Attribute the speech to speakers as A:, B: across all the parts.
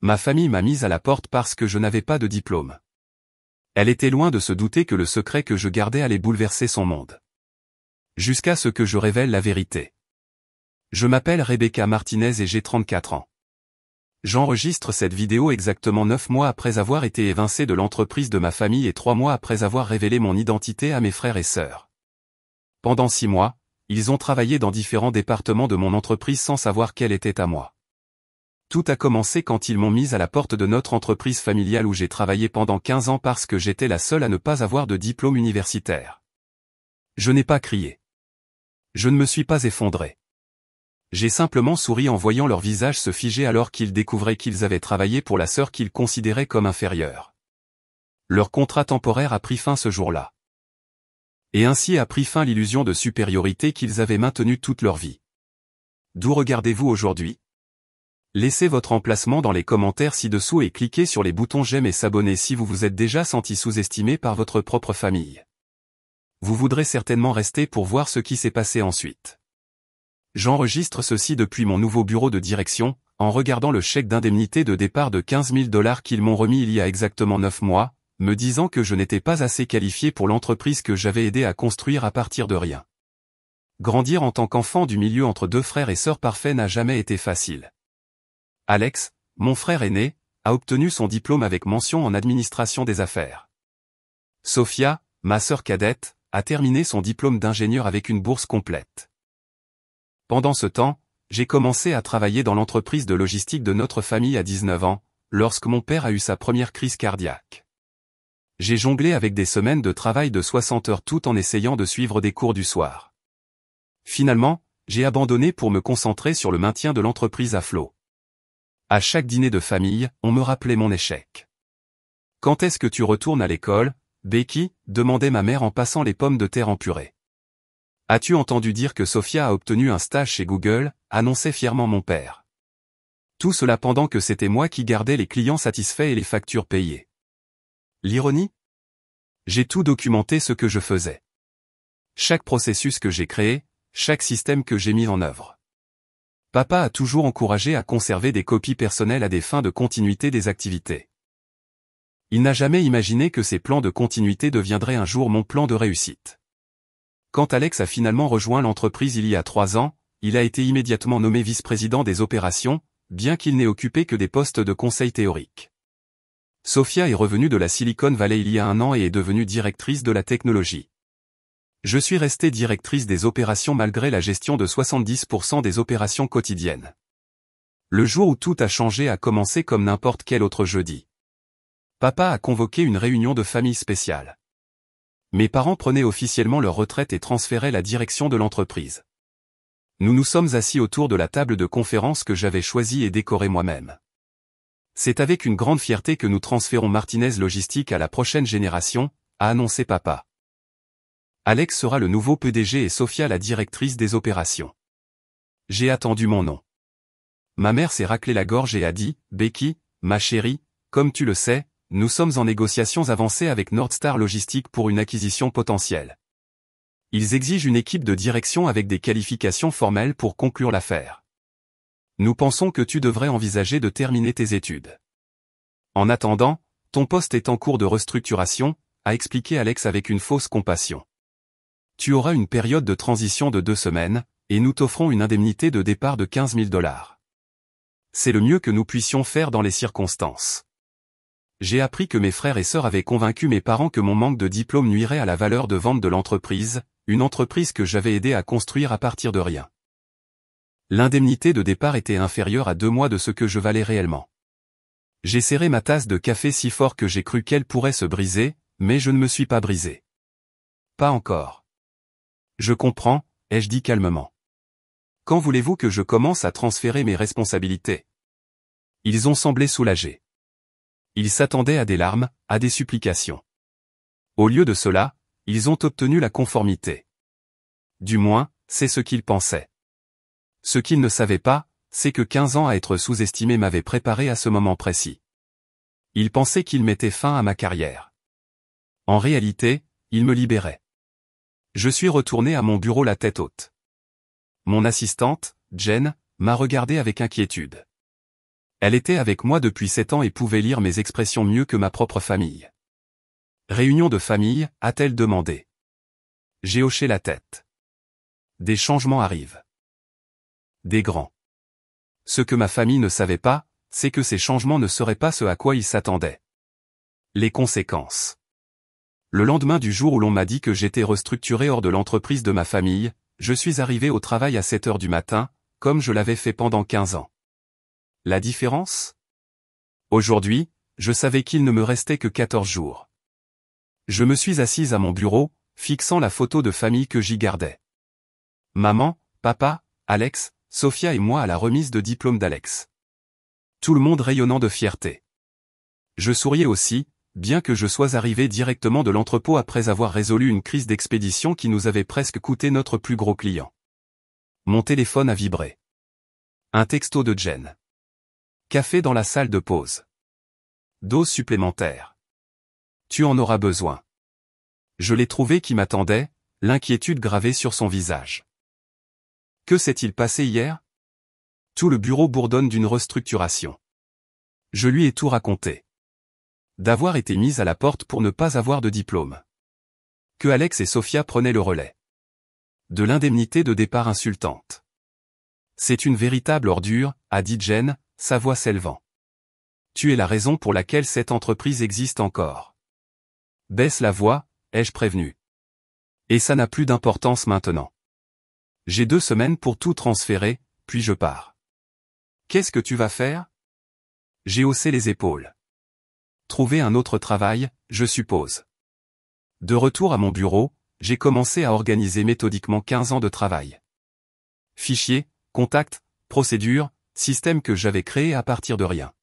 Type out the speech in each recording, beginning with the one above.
A: Ma famille m'a mise à la porte parce que je n'avais pas de diplôme. Elle était loin de se douter que le secret que je gardais allait bouleverser son monde. Jusqu'à ce que je révèle la vérité. Je m'appelle Rebecca Martinez et j'ai 34 ans. J'enregistre cette vidéo exactement 9 mois après avoir été évincé de l'entreprise de ma famille et 3 mois après avoir révélé mon identité à mes frères et sœurs. Pendant 6 mois, ils ont travaillé dans différents départements de mon entreprise sans savoir quelle était à moi. Tout a commencé quand ils m'ont mis à la porte de notre entreprise familiale où j'ai travaillé pendant 15 ans parce que j'étais la seule à ne pas avoir de diplôme universitaire. Je n'ai pas crié. Je ne me suis pas effondré. J'ai simplement souri en voyant leur visage se figer alors qu'ils découvraient qu'ils avaient travaillé pour la sœur qu'ils considéraient comme inférieure. Leur contrat temporaire a pris fin ce jour-là. Et ainsi a pris fin l'illusion de supériorité qu'ils avaient maintenue toute leur vie. D'où regardez-vous aujourd'hui? Laissez votre emplacement dans les commentaires ci-dessous et cliquez sur les boutons j'aime et s'abonner si vous vous êtes déjà senti sous-estimé par votre propre famille. Vous voudrez certainement rester pour voir ce qui s'est passé ensuite. J'enregistre ceci depuis mon nouveau bureau de direction, en regardant le chèque d'indemnité de départ de 15 000 $ qu'ils m'ont remis il y a exactement 9 mois, me disant que je n'étais pas assez qualifié pour l'entreprise que j'avais aidé à construire à partir de rien. Grandir en tant qu'enfant du milieu entre deux frères et sœurs parfaits n'a jamais été facile. Alex, mon frère aîné, a obtenu son diplôme avec mention en administration des affaires. Sophia, ma sœur cadette, a terminé son diplôme d'ingénieur avec une bourse complète. Pendant ce temps, j'ai commencé à travailler dans l'entreprise de logistique de notre famille à 19 ans, lorsque mon père a eu sa première crise cardiaque. J'ai jonglé avec des semaines de travail de 60 heures tout en essayant de suivre des cours du soir. Finalement, j'ai abandonné pour me concentrer sur le maintien de l'entreprise à flot. À chaque dîner de famille, on me rappelait mon échec. « Quand est-ce que tu retournes à l'école, Becky ?» demandait ma mère en passant les pommes de terre en purée. « As-tu entendu dire que Sophia a obtenu un stage chez Google ?» annonçait fièrement mon père. Tout cela pendant que c'était moi qui gardais les clients satisfaits et les factures payées. L'ironie? J'ai tout documenté ce que je faisais. Chaque processus que j'ai créé, chaque système que j'ai mis en œuvre. Papa a toujours encouragé à conserver des copies personnelles à des fins de continuité des activités. Il n'a jamais imaginé que ces plans de continuité deviendraient un jour mon plan de réussite. Quand Alex a finalement rejoint l'entreprise il y a 3 ans, il a été immédiatement nommé vice-président des opérations, bien qu'il n'ait occupé que des postes de conseil théorique. Sophia est revenue de la Silicon Valley il y a 1 an et est devenue directrice de la technologie. Je suis restée directrice des opérations malgré la gestion de 70% des opérations quotidiennes. Le jour où tout a changé a commencé comme n'importe quel autre jeudi. Papa a convoqué une réunion de famille spéciale. Mes parents prenaient officiellement leur retraite et transféraient la direction de l'entreprise. Nous nous sommes assis autour de la table de conférence que j'avais choisie et décorée moi-même. C'est avec une grande fierté que nous transférons Martinez Logistique à la prochaine génération, a annoncé papa. Alex sera le nouveau PDG et Sophia la directrice des opérations. J'ai attendu mon nom. Ma mère s'est raclé la gorge et a dit, « Becky, ma chérie, comme tu le sais, nous sommes en négociations avancées avec Northstar Logistique pour une acquisition potentielle. Ils exigent une équipe de direction avec des qualifications formelles pour conclure l'affaire. Nous pensons que tu devrais envisager de terminer tes études. En attendant, ton poste est en cours de restructuration, a expliqué Alex avec une fausse compassion. Tu auras une période de transition de 2 semaines, et nous t'offrons une indemnité de départ de 15 000 $. C'est le mieux que nous puissions faire dans les circonstances. J'ai appris que mes frères et sœurs avaient convaincu mes parents que mon manque de diplôme nuirait à la valeur de vente de l'entreprise, une entreprise que j'avais aidé à construire à partir de rien. L'indemnité de départ était inférieure à 2 mois de ce que je valais réellement. J'ai serré ma tasse de café si fort que j'ai cru qu'elle pourrait se briser, mais je ne me suis pas brisé. Pas encore. Je comprends, ai-je dit calmement. Quand voulez-vous que je commence à transférer mes responsabilités? Ils ont semblé soulagés. Ils s'attendaient à des larmes, à des supplications. Au lieu de cela, ils ont obtenu la conformité. Du moins, c'est ce qu'ils pensaient. Ce qu'ils ne savaient pas, c'est que 15 ans à être sous-estimé m'avaient préparé à ce moment précis. Ils pensaient qu'ils mettaient fin à ma carrière. En réalité, ils me libéraient. Je suis retourné à mon bureau la tête haute. Mon assistante, Jen, m'a regardé avec inquiétude. Elle était avec moi depuis 7 ans et pouvait lire mes expressions mieux que ma propre famille. Réunion de famille, a-t-elle demandé. J'ai hoché la tête. Des changements arrivent. Des grands. Ce que ma famille ne savait pas, c'est que ces changements ne seraient pas ce à quoi ils s'attendaient. Les conséquences. Le lendemain du jour où l'on m'a dit que j'étais restructuré hors de l'entreprise de ma famille, je suis arrivé au travail à 7 heures du matin, comme je l'avais fait pendant 15 ans. La différence? Aujourd'hui, je savais qu'il ne me restait que 14 jours. Je me suis assise à mon bureau, fixant la photo de famille que j'y gardais. Maman, papa, Alex, Sophia et moi à la remise de diplôme d'Alex. Tout le monde rayonnant de fierté. Je souriais aussi, bien que je sois arrivé directement de l'entrepôt après avoir résolu une crise d'expédition qui nous avait presque coûté notre plus gros client. Mon téléphone a vibré. Un texto de Jen. Café dans la salle de pause. Dose supplémentaire. Tu en auras besoin. Je l'ai trouvé qui m'attendait, l'inquiétude gravée sur son visage. Que s'est-il passé hier? Tout le bureau bourdonne d'une restructuration. Je lui ai tout raconté. D'avoir été mise à la porte pour ne pas avoir de diplôme. Que Alex et Sophia prenaient le relais. De l'indemnité de départ insultante. C'est une véritable ordure, a dit Jen, sa voix s'élevant. Tu es la raison pour laquelle cette entreprise existe encore. Baisse la voix, ai-je prévenu. Et ça n'a plus d'importance maintenant. J'ai 2 semaines pour tout transférer, puis je pars. Qu'est-ce que tu vas faire? J'ai haussé les épaules. Trouver un autre travail, je suppose. De retour à mon bureau, j'ai commencé à organiser méthodiquement 15 ans de travail. Fichiers, contacts, procédures, système que j'avais créé à partir de rien.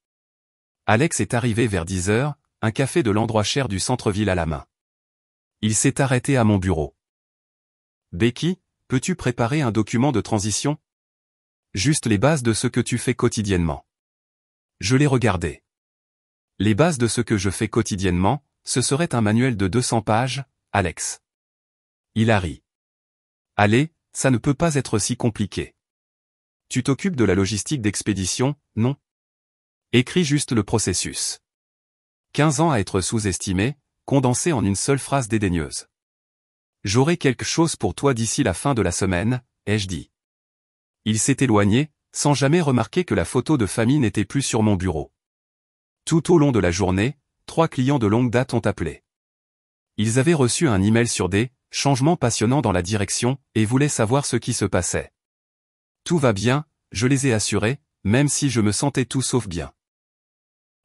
A: Alex est arrivé vers 10 heures, un café de l'endroit cher du centre-ville à la main. Il s'est arrêté à mon bureau. Becky, peux-tu préparer un document de transition? Juste les bases de ce que tu fais quotidiennement. Je l'ai regardé. Les bases de ce que je fais quotidiennement, ce serait un manuel de 200 pages, Alex. Il a ri. Allez, ça ne peut pas être si compliqué. Tu t'occupes de la logistique d'expédition, non? Écris juste le processus. 15 ans à être sous-estimé, condensé en une seule phrase dédaigneuse. J'aurai quelque chose pour toi d'ici la fin de la semaine, ai-je dit. Il s'est éloigné, sans jamais remarquer que la photo de famille n'était plus sur mon bureau. Tout au long de la journée, 3 clients de longue date ont appelé. Ils avaient reçu un email sur des changements passionnants dans la direction et voulaient savoir ce qui se passait. Tout va bien, je les ai assurés, même si je me sentais tout sauf bien.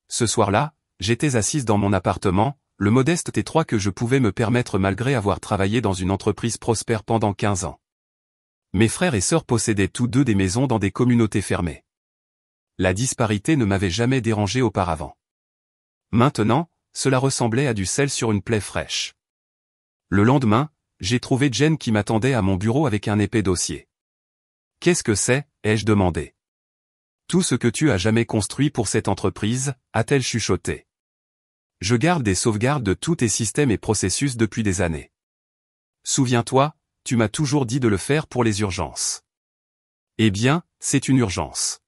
A: Ce soir-là, j'étais assise dans mon appartement, le modeste T3 que je pouvais me permettre malgré avoir travaillé dans une entreprise prospère pendant 15 ans. Mes frères et sœurs possédaient tous 2 des maisons dans des communautés fermées. La disparité ne m'avait jamais dérangé auparavant. Maintenant, cela ressemblait à du sel sur une plaie fraîche. Le lendemain, j'ai trouvé Jen qui m'attendait à mon bureau avec un épais dossier. « Qu'est-ce que c'est ?» ai-je demandé. « Tout ce que tu as jamais construit pour cette entreprise », a-t-elle chuchoté. « Je garde des sauvegardes de tous tes systèmes et processus depuis des années. Souviens-toi, tu m'as toujours dit de le faire pour les urgences. Eh bien, c'est une urgence. »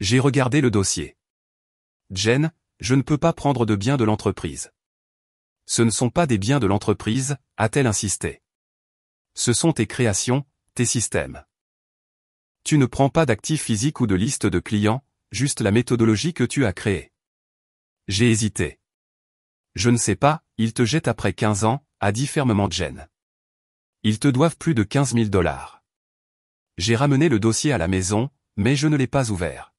A: J'ai regardé le dossier. « Jen, je ne peux pas prendre de biens de l'entreprise. »« Ce ne sont pas des biens de l'entreprise, » a-t-elle insisté. « Ce sont tes créations, tes systèmes. Tu ne prends pas d'actifs physiques ou de liste de clients, juste la méthodologie que tu as créée. » J'ai hésité. « Je ne sais pas, ils te jettent après 15 ans, » a dit fermement Jen. « Ils te doivent plus de 15 000 $. J'ai ramené le dossier à la maison, mais je ne l'ai pas ouvert.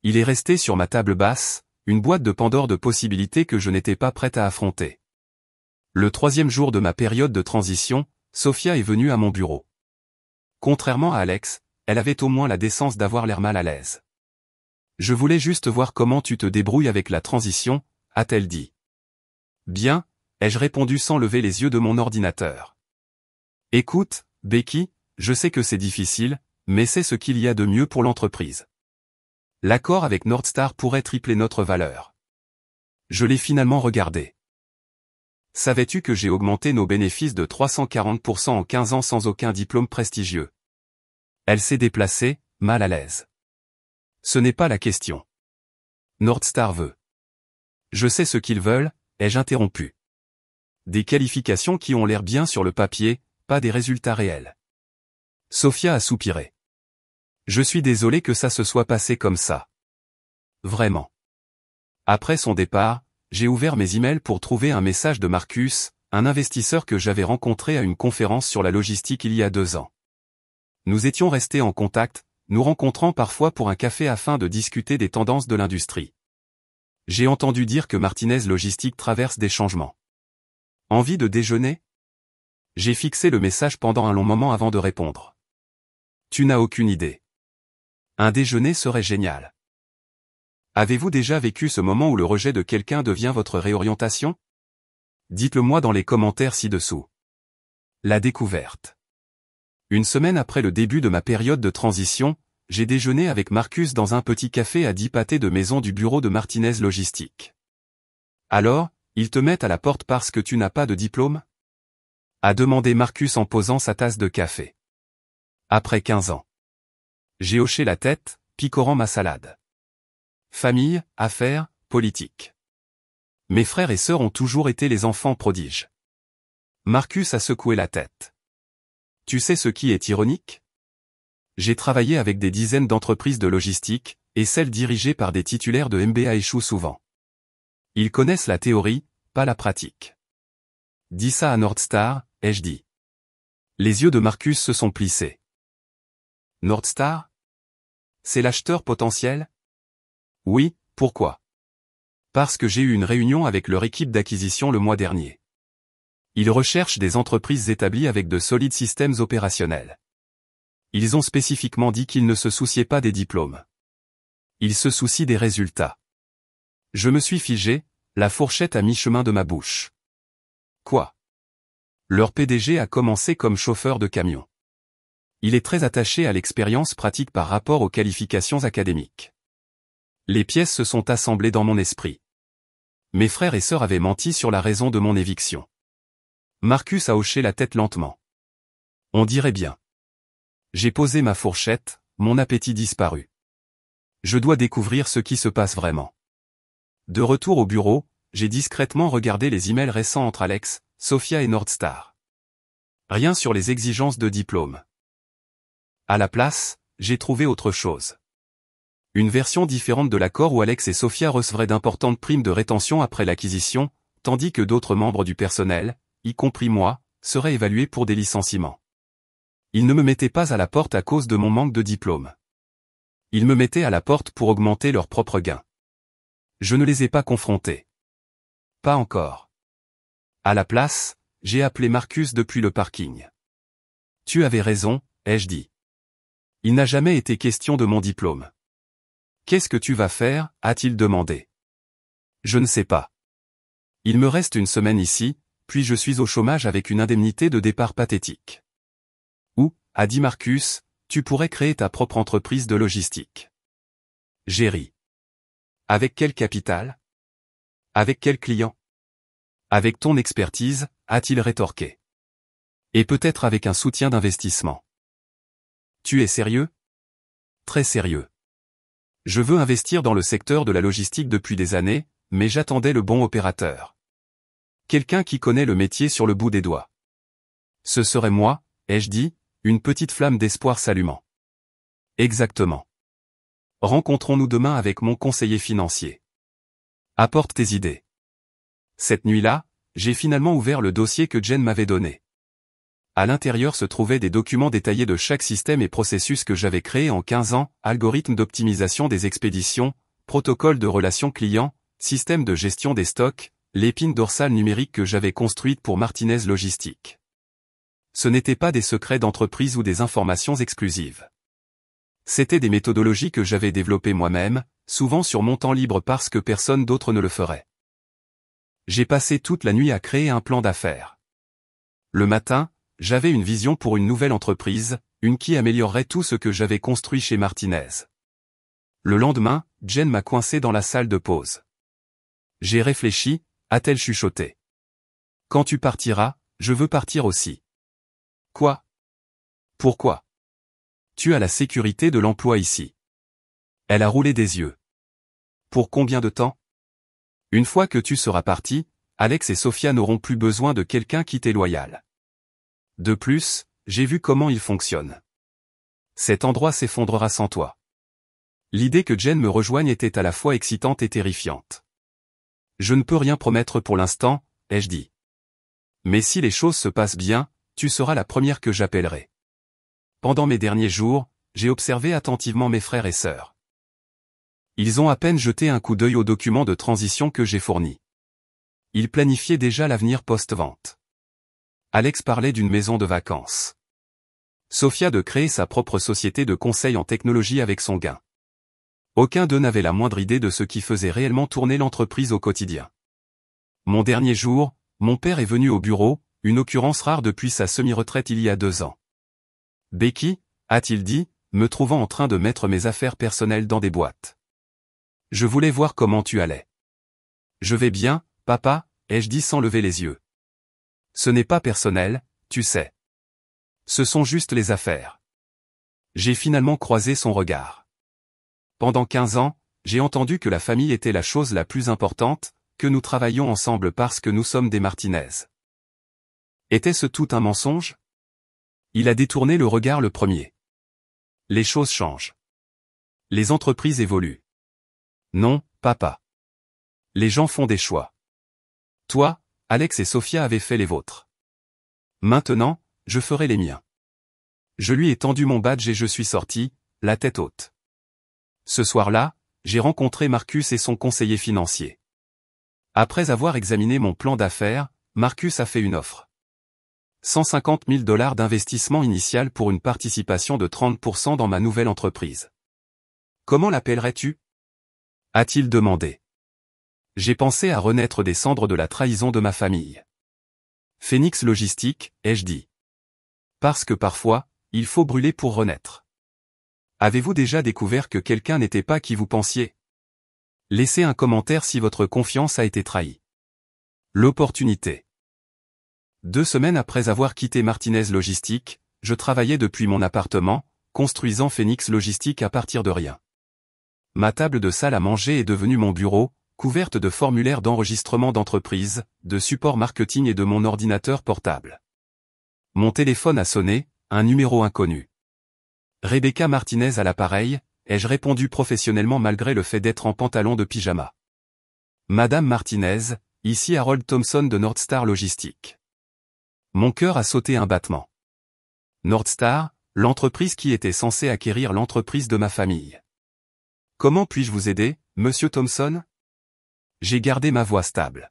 A: Il est resté sur ma table basse, une boîte de Pandore de possibilités que je n'étais pas prête à affronter. Le 3e jour de ma période de transition, Sophia est venue à mon bureau. Contrairement à Alex, elle avait au moins la décence d'avoir l'air mal à l'aise. « Je voulais juste voir comment tu te débrouilles avec la transition », a-t-elle dit. « Bien », ai-je répondu sans lever les yeux de mon ordinateur. « Écoute, Becky, je sais que c'est difficile, mais c'est ce qu'il y a de mieux pour l'entreprise. L'accord avec Nordstar pourrait tripler notre valeur. » Je l'ai finalement regardé. « Savais-tu que j'ai augmenté nos bénéfices de 340% en 15 ans sans aucun diplôme prestigieux ?» Elle s'est déplacée, mal à l'aise. « Ce n'est pas la question. Nordstar veut. Je sais ce qu'ils veulent, ai-je interrompu. Des qualifications qui ont l'air bien sur le papier, pas des résultats réels. Sophia a soupiré. Je suis désolé que ça se soit passé comme ça. Vraiment. Après son départ, j'ai ouvert mes emails pour trouver un message de Marcus, un investisseur que j'avais rencontré à une conférence sur la logistique il y a 2 ans. Nous étions restés en contact, nous rencontrant parfois pour un café afin de discuter des tendances de l'industrie. J'ai entendu dire que Martinez Logistique traverse des changements. Envie de déjeuner? J'ai fixé le message pendant un long moment avant de répondre. Tu n'as aucune idée. Un déjeuner serait génial. Avez-vous déjà vécu ce moment où le rejet de quelqu'un devient votre réorientation? Dites-le moi dans les commentaires ci-dessous. La découverte. Une semaine après le début de ma période de transition, j'ai déjeuné avec Marcus dans un petit café à 10 pâtés de maison du bureau de Martinez Logistique. Alors, ils te mettent à la porte parce que tu n'as pas de diplôme? A demandé Marcus en posant sa tasse de café. Après 15 ans. J'ai hoché la tête, picorant ma salade. Famille, affaires, politique. Mes frères et sœurs ont toujours été les enfants prodiges. Marcus a secoué la tête. Tu sais ce qui est ironique? J'ai travaillé avec des dizaines d'entreprises de logistique, et celles dirigées par des titulaires de MBA échouent souvent. Ils connaissent la théorie, pas la pratique. Dis ça à Nordstar, ai-je dit. Les yeux de Marcus se sont plissés. Nordstar? C'est l'acheteur potentiel? Oui, pourquoi? Parce que j'ai eu une réunion avec leur équipe d'acquisition le mois dernier. Ils recherchent des entreprises établies avec de solides systèmes opérationnels. Ils ont spécifiquement dit qu'ils ne se souciaient pas des diplômes. Ils se soucient des résultats. Je me suis figé, la fourchette à mi-chemin de ma bouche. Quoi? Leur PDG a commencé comme chauffeur de camion. Il est très attaché à l'expérience pratique par rapport aux qualifications académiques. Les pièces se sont assemblées dans mon esprit. Mes frères et sœurs avaient menti sur la raison de mon éviction. Marcus a hoché la tête lentement. On dirait bien. J'ai posé ma fourchette, mon appétit disparu. Je dois découvrir ce qui se passe vraiment. De retour au bureau, j'ai discrètement regardé les emails récents entre Alex, Sophia et Nordstar. Rien sur les exigences de diplôme. À la place, j'ai trouvé autre chose. Une version différente de l'accord où Alex et Sophia recevraient d'importantes primes de rétention après l'acquisition, tandis que d'autres membres du personnel, y compris moi, seraient évalués pour des licenciements. Ils ne me mettaient pas à la porte à cause de mon manque de diplôme. Ils me mettaient à la porte pour augmenter leurs propres gains. Je ne les ai pas confrontés. Pas encore. À la place, j'ai appelé Marcus depuis le parking. Tu avais raison, ai-je dit. Il n'a jamais été question de mon diplôme. Qu'est-ce que tu vas faire, a-t-il demandé. Je ne sais pas. Il me reste une semaine ici, puis je suis au chômage avec une indemnité de départ pathétique. Ou, a dit Marcus, tu pourrais créer ta propre entreprise de logistique. J'ai ri. Avec quel capital? Avec quel client? Avec ton expertise, a-t-il rétorqué. Et peut-être avec un soutien d'investissement. Tu es sérieux? Très sérieux. Je veux investir dans le secteur de la logistique depuis des années, mais j'attendais le bon opérateur. Quelqu'un qui connaît le métier sur le bout des doigts. Ce serait moi, ai-je dit, une petite flamme d'espoir s'allumant. Exactement. Rencontrons-nous demain avec mon conseiller financier. Apporte tes idées. Cette nuit-là, j'ai finalement ouvert le dossier que Jen m'avait donné. À l'intérieur se trouvaient des documents détaillés de chaque système et processus que j'avais créé en 15 ans, algorithme d'optimisation des expéditions, protocole de relations clients, système de gestion des stocks, l'épine dorsale numérique que j'avais construite pour Martinez Logistique. Ce n'étaient pas des secrets d'entreprise ou des informations exclusives. C'étaient des méthodologies que j'avais développées moi-même, souvent sur mon temps libre parce que personne d'autre ne le ferait. J'ai passé toute la nuit à créer un plan d'affaires. Le matin, j'avais une vision pour une nouvelle entreprise, une qui améliorerait tout ce que j'avais construit chez Martinez. Le lendemain, Jen m'a coincé dans la salle de pause. J'ai réfléchi, a-t-elle chuchoté. Quand tu partiras, je veux partir aussi. Quoi? Pourquoi? Tu as la sécurité de l'emploi ici. Elle a roulé des yeux. Pour combien de temps? Une fois que tu seras parti, Alex et Sophia n'auront plus besoin de quelqu'un qui t'est loyal. De plus, j'ai vu comment il fonctionne. Cet endroit s'effondrera sans toi. L'idée que Jen me rejoigne était à la fois excitante et terrifiante. Je ne peux rien promettre pour l'instant, ai-je dit. Mais si les choses se passent bien, tu seras la première que j'appellerai. Pendant mes derniers jours, j'ai observé attentivement mes frères et sœurs. Ils ont à peine jeté un coup d'œil aux documents de transition que j'ai fournis. Ils planifiaient déjà l'avenir post-vente. Alex parlait d'une maison de vacances. Sophia de créer sa propre société de conseil en technologie avec son gain. Aucun d'eux n'avait la moindre idée de ce qui faisait réellement tourner l'entreprise au quotidien. Mon dernier jour, mon père est venu au bureau, une occurrence rare depuis sa semi-retraite il y a 2 ans. « Becky » a-t-il dit, me trouvant en train de mettre mes affaires personnelles dans des boîtes. « Je voulais voir comment tu allais. »« Je vais bien, papa » ai-je dit sans lever les yeux. « Ce n'est pas personnel, tu sais. Ce sont juste les affaires. » J'ai finalement croisé son regard. Pendant 15 ans, j'ai entendu que la famille était la chose la plus importante, que nous travaillions ensemble parce que nous sommes des Martinez. Était-ce tout un mensonge? Il a détourné le regard le premier. Les choses changent. Les entreprises évoluent. Non, papa. Les gens font des choix. Toi, Alex et Sophia avaient fait les vôtres. Maintenant, je ferai les miens. Je lui ai tendu mon badge et je suis sorti, la tête haute. Ce soir-là, j'ai rencontré Marcus et son conseiller financier. Après avoir examiné mon plan d'affaires, Marcus a fait une offre. 150 000 $ d'investissement initial pour une participation de 30% dans ma nouvelle entreprise. Comment l'appellerais-tu? A-t-il demandé. J'ai pensé à renaître des cendres de la trahison de ma famille. Phoenix Logistique, ai-je dit. Parce que parfois, il faut brûler pour renaître. Avez-vous déjà découvert que quelqu'un n'était pas qui vous pensiez? Laissez un commentaire si votre confiance a été trahie. L'opportunité. 2 semaines après avoir quitté Martinez Logistique, je travaillais depuis mon appartement, construisant Phoenix Logistique à partir de rien. Ma table de salle à manger est devenue mon bureau, couverte de formulaires d'enregistrement d'entreprise, de support marketing et de mon ordinateur portable. Mon téléphone a sonné, un numéro inconnu. Rebecca Martinez à l'appareil, ai-je répondu professionnellement malgré le fait d'être en pantalon de pyjama. Madame Martinez, ici Harold Thompson de Northstar Logistique. Mon cœur a sauté un battement. Northstar, l'entreprise qui était censée acquérir l'entreprise de ma famille. Comment puis-je vous aider, monsieur Thompson? J'ai gardé ma voix stable.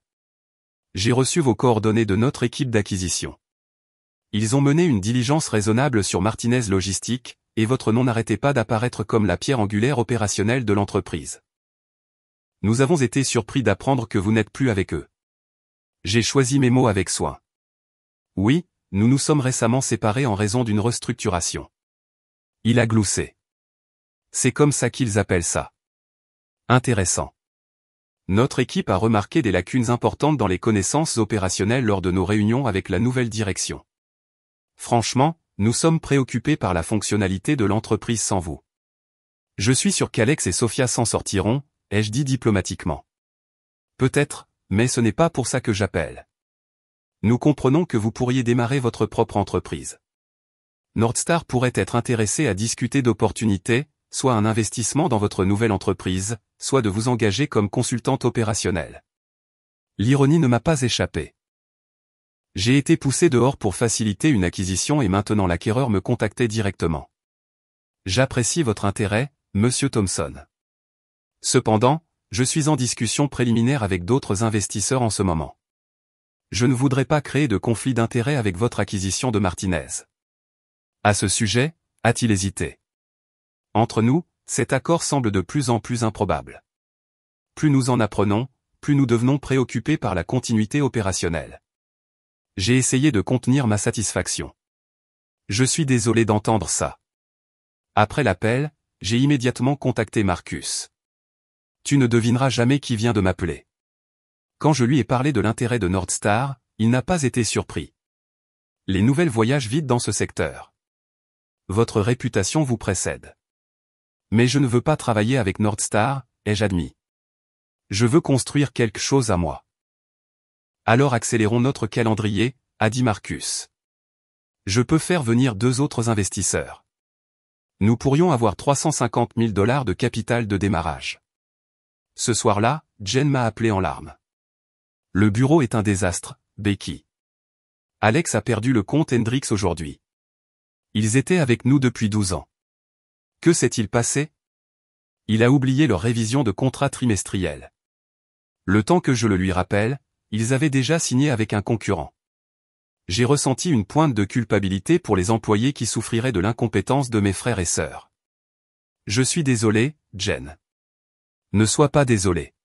A: J'ai reçu vos coordonnées de notre équipe d'acquisition. Ils ont mené une diligence raisonnable sur Martinez Logistique, et votre nom n'arrêtait pas d'apparaître comme la pierre angulaire opérationnelle de l'entreprise. Nous avons été surpris d'apprendre que vous n'êtes plus avec eux. J'ai choisi mes mots avec soin. Oui, nous nous sommes récemment séparés en raison d'une restructuration. Il a gloussé. C'est comme ça qu'ils appellent ça. Intéressant. Notre équipe a remarqué des lacunes importantes dans les connaissances opérationnelles lors de nos réunions avec la nouvelle direction. Franchement, nous sommes préoccupés par la fonctionnalité de l'entreprise sans vous. Je suis sûr qu'Alex et Sophia s'en sortiront, ai-je dit diplomatiquement. Peut-être, mais ce n'est pas pour ça que j'appelle. Nous comprenons que vous pourriez démarrer votre propre entreprise. Northstar pourrait être intéressé à discuter d'opportunités, soit un investissement dans votre nouvelle entreprise, soit de vous engager comme consultante opérationnelle. L'ironie ne m'a pas échappé. J'ai été poussé dehors pour faciliter une acquisition et maintenant l'acquéreur me contactait directement. J'apprécie votre intérêt, monsieur Thompson. Cependant, je suis en discussion préliminaire avec d'autres investisseurs en ce moment. Je ne voudrais pas créer de conflit d'intérêts avec votre acquisition de Martinez. À ce sujet, a-t-il hésité? Entre nous, cet accord semble de plus en plus improbable. Plus nous en apprenons, plus nous devenons préoccupés par la continuité opérationnelle. J'ai essayé de contenir ma satisfaction. Je suis désolé d'entendre ça. Après l'appel, j'ai immédiatement contacté Marcus. Tu ne devineras jamais qui vient de m'appeler. Quand je lui ai parlé de l'intérêt de Northstar, il n'a pas été surpris. Les nouvelles voyagent vite dans ce secteur. Votre réputation vous précède. Mais je ne veux pas travailler avec Northstar, ai-je admis. Je veux construire quelque chose à moi. Alors accélérons notre calendrier, a dit Marcus. Je peux faire venir 2 autres investisseurs. Nous pourrions avoir 350 000 $ de capital de démarrage. Ce soir-là, Jen m'a appelé en larmes. Le bureau est un désastre, Becky. Alex a perdu le comte Hendrix aujourd'hui. Ils étaient avec nous depuis 12 ans. Que s'est-il passé? Il a oublié leur révision de contrat trimestriel. Le temps que je le lui rappelle, ils avaient déjà signé avec un concurrent. J'ai ressenti une pointe de culpabilité pour les employés qui souffriraient de l'incompétence de mes frères et sœurs. Je suis désolé, Jen. Ne sois pas désolé.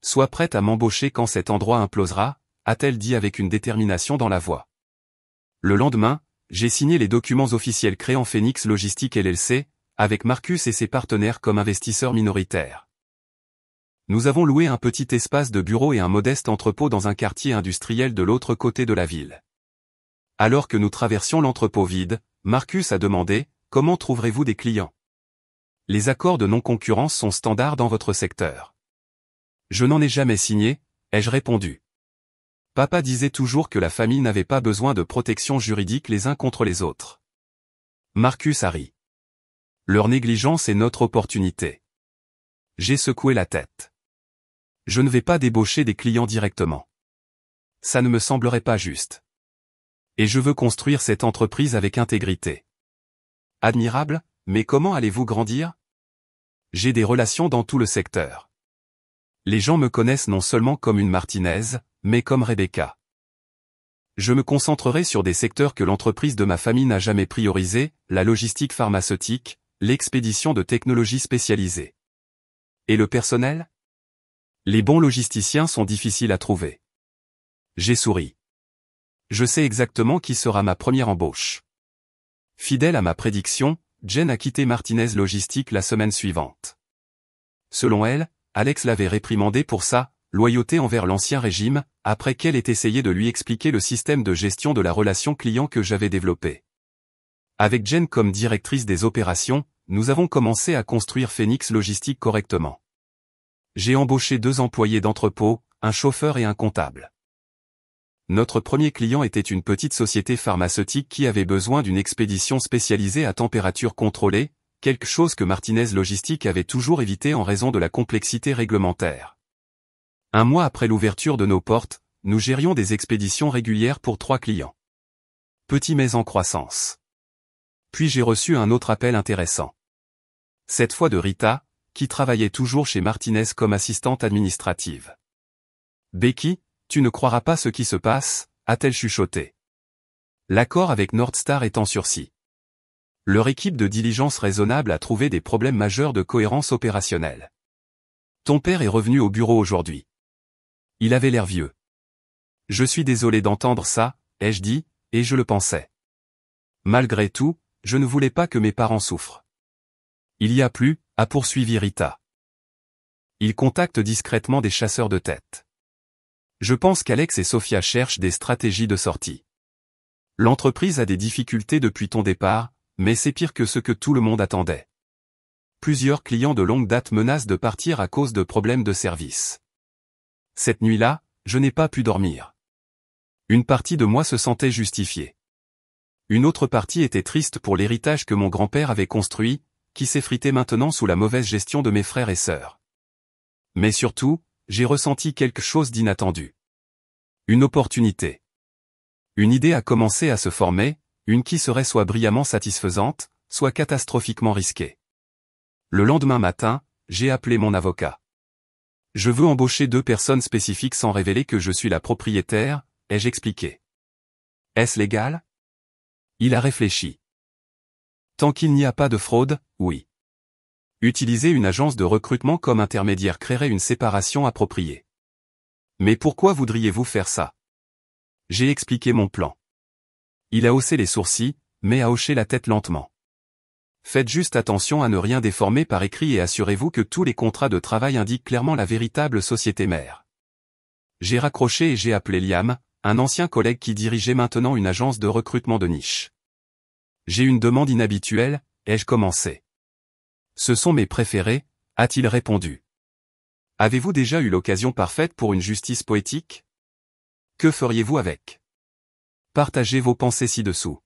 A: Sois prête à m'embaucher quand cet endroit implosera, a-t-elle dit avec une détermination dans la voix. Le lendemain, j'ai signé les documents officiels créant Phoenix Logistic LLC, avec Marcus et ses partenaires comme investisseurs minoritaires. Nous avons loué un petit espace de bureau et un modeste entrepôt dans un quartier industriel de l'autre côté de la ville. Alors que nous traversions l'entrepôt vide, Marcus a demandé, « Comment trouverez-vous des clients ?» Les accords de non-concurrence sont standards dans votre secteur. Je n'en ai jamais signé, ai-je répondu. Papa disait toujours que la famille n'avait pas besoin de protection juridique les uns contre les autres. Marcus a ri. Leur négligence est notre opportunité. J'ai secoué la tête. Je ne vais pas débaucher des clients directement. Ça ne me semblerait pas juste. Et je veux construire cette entreprise avec intégrité. Admirable, mais comment allez-vous grandir? J'ai des relations dans tout le secteur. Les gens me connaissent non seulement comme une Martinez, mais comme Rebecca. Je me concentrerai sur des secteurs que l'entreprise de ma famille n'a jamais priorisés, la logistique pharmaceutique, l'expédition de technologies spécialisées. Et le personnel? Les bons logisticiens sont difficiles à trouver. J'ai souri. Je sais exactement qui sera ma première embauche. Fidèle à ma prédiction, Jen a quitté Martinez Logistique la semaine suivante. Selon elle, Alex l'avait réprimandée pour sa loyauté envers l'ancien régime, après qu'elle ait essayé de lui expliquer le système de gestion de la relation client que j'avais développé. Avec Jen comme directrice des opérations, nous avons commencé à construire Phoenix Logistique correctement. J'ai embauché 2 employés d'entrepôt, un chauffeur et un comptable. Notre premier client était une petite société pharmaceutique qui avait besoin d'une expédition spécialisée à température contrôlée, quelque chose que Martinez Logistique avait toujours évité en raison de la complexité réglementaire. 1 mois après l'ouverture de nos portes, nous gérions des expéditions régulières pour 3 clients. Petit mais en croissance. Puis j'ai reçu un autre appel intéressant. Cette fois de Rita, qui travaillait toujours chez Martinez comme assistante administrative. Becky, tu ne croiras pas ce qui se passe, a-t-elle chuchoté. L'accord avec Nordstar est en sursis. Leur équipe de diligence raisonnable a trouvé des problèmes majeurs de cohérence opérationnelle. Ton père est revenu au bureau aujourd'hui. Il avait l'air vieux. Je suis désolé d'entendre ça, ai-je dit, et je le pensais. Malgré tout, je ne voulais pas que mes parents souffrent. Il y a plus, a poursuivi Rita. Il contacte discrètement des chasseurs de tête. Je pense qu'Alex et Sophia cherchent des stratégies de sortie. L'entreprise a des difficultés depuis ton départ, mais c'est pire que ce que tout le monde attendait. Plusieurs clients de longue date menacent de partir à cause de problèmes de service. Cette nuit-là, je n'ai pas pu dormir. Une partie de moi se sentait justifiée. Une autre partie était triste pour l'héritage que mon grand-père avait construit, qui s'effritait maintenant sous la mauvaise gestion de mes frères et sœurs. Mais surtout, j'ai ressenti quelque chose d'inattendu. Une opportunité. Une idée a commencé à se former, une qui serait soit brillamment satisfaisante, soit catastrophiquement risquée. Le lendemain matin, j'ai appelé mon avocat. Je veux embaucher 2 personnes spécifiques sans révéler que je suis la propriétaire, ai-je expliqué. Est-ce légal? Il a réfléchi. Tant qu'il n'y a pas de fraude, oui. Utiliser une agence de recrutement comme intermédiaire créerait une séparation appropriée. Mais pourquoi voudriez-vous faire ça? J'ai expliqué mon plan. Il a haussé les sourcils, mais a hoché la tête lentement. Faites juste attention à ne rien déformer par écrit et assurez-vous que tous les contrats de travail indiquent clairement la véritable société mère. J'ai raccroché et j'ai appelé Liam, un ancien collègue qui dirigeait maintenant une agence de recrutement de niche. J'ai une demande inhabituelle, ai-je commencé. Ce sont mes préférés, a-t-il répondu. Avez-vous déjà eu l'occasion parfaite pour une justice poétique? Que feriez-vous avec? Partagez vos pensées ci-dessous.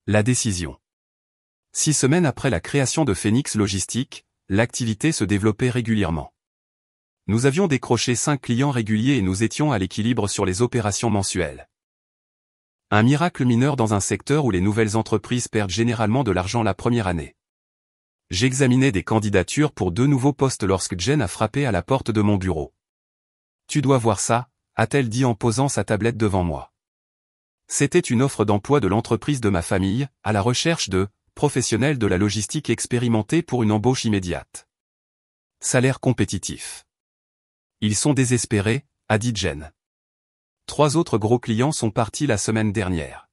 A: La décision. 6 semaines après la création de Phoenix Logistic, l'activité se développait régulièrement. Nous avions décroché 5 clients réguliers et nous étions à l'équilibre sur les opérations mensuelles. Un miracle mineur dans un secteur où les nouvelles entreprises perdent généralement de l'argent la première année. J'examinais des candidatures pour 2 nouveaux postes lorsque Jen a frappé à la porte de mon bureau. « Tu dois voir ça », a-t-elle dit en posant sa tablette devant moi. C'était une offre d'emploi de l'entreprise de ma famille, à la recherche de professionnels de la logistique expérimentés pour une embauche immédiate. Salaire compétitif. Ils sont désespérés, a dit Jen. 3 autres gros clients sont partis la semaine dernière.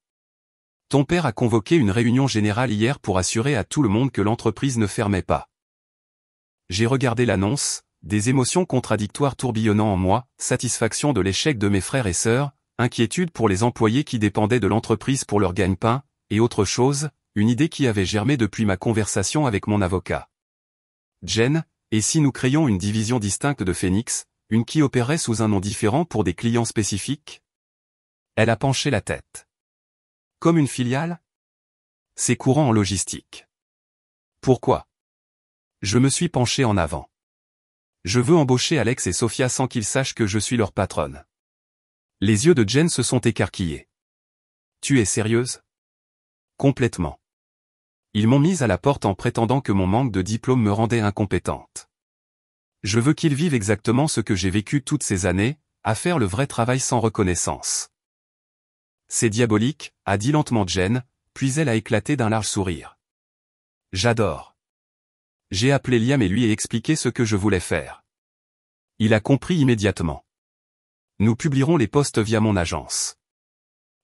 A: Ton père a convoqué une réunion générale hier pour assurer à tout le monde que l'entreprise ne fermait pas. J'ai regardé l'annonce, des émotions contradictoires tourbillonnant en moi, satisfaction de l'échec de mes frères et sœurs, inquiétude pour les employés qui dépendaient de l'entreprise pour leur gagne-pain, et autre chose, une idée qui avait germé depuis ma conversation avec mon avocat. Jen, et si nous créions une division distincte de Phoenix, une qui opérait sous un nom différent pour des clients spécifiques? Elle a penché la tête. Comme une filiale? C'est courant en logistique. Pourquoi? Je me suis penché en avant. Je veux embaucher Alex et Sophia sans qu'ils sachent que je suis leur patronne. Les yeux de Jen se sont écarquillés. Tu es sérieuse? Complètement. Ils m'ont mise à la porte en prétendant que mon manque de diplôme me rendait incompétente. Je veux qu'ils vivent exactement ce que j'ai vécu toutes ces années, à faire le vrai travail sans reconnaissance. C'est diabolique, a dit lentement Jen, puis elle a éclaté d'un large sourire. J'adore. J'ai appelé Liam et lui ai expliqué ce que je voulais faire. Il a compris immédiatement. Nous publierons les postes via mon agence.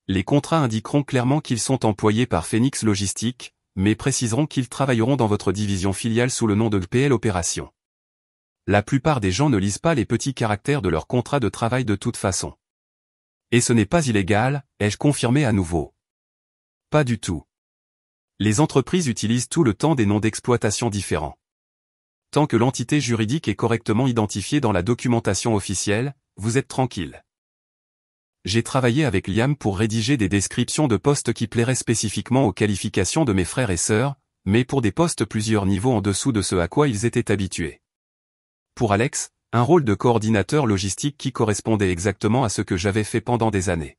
A: Les contrats indiqueront clairement qu'ils sont employés par Phoenix Logistic, mais préciseront qu'ils travailleront dans votre division filiale sous le nom de PL Opération. La plupart des gens ne lisent pas les petits caractères de leur contrat de travail de toute façon. Et ce n'est pas illégal, ai-je confirmé à nouveau. Pas du tout. Les entreprises utilisent tout le temps des noms d'exploitation différents. Tant que l'entité juridique est correctement identifiée dans la documentation officielle, vous êtes tranquille. J'ai travaillé avec Liam pour rédiger des descriptions de postes qui plairaient spécifiquement aux qualifications de mes frères et sœurs, mais pour des postes plusieurs niveaux en dessous de ce à quoi ils étaient habitués. Pour Alex, un rôle de coordinateur logistique qui correspondait exactement à ce que j'avais fait pendant des années.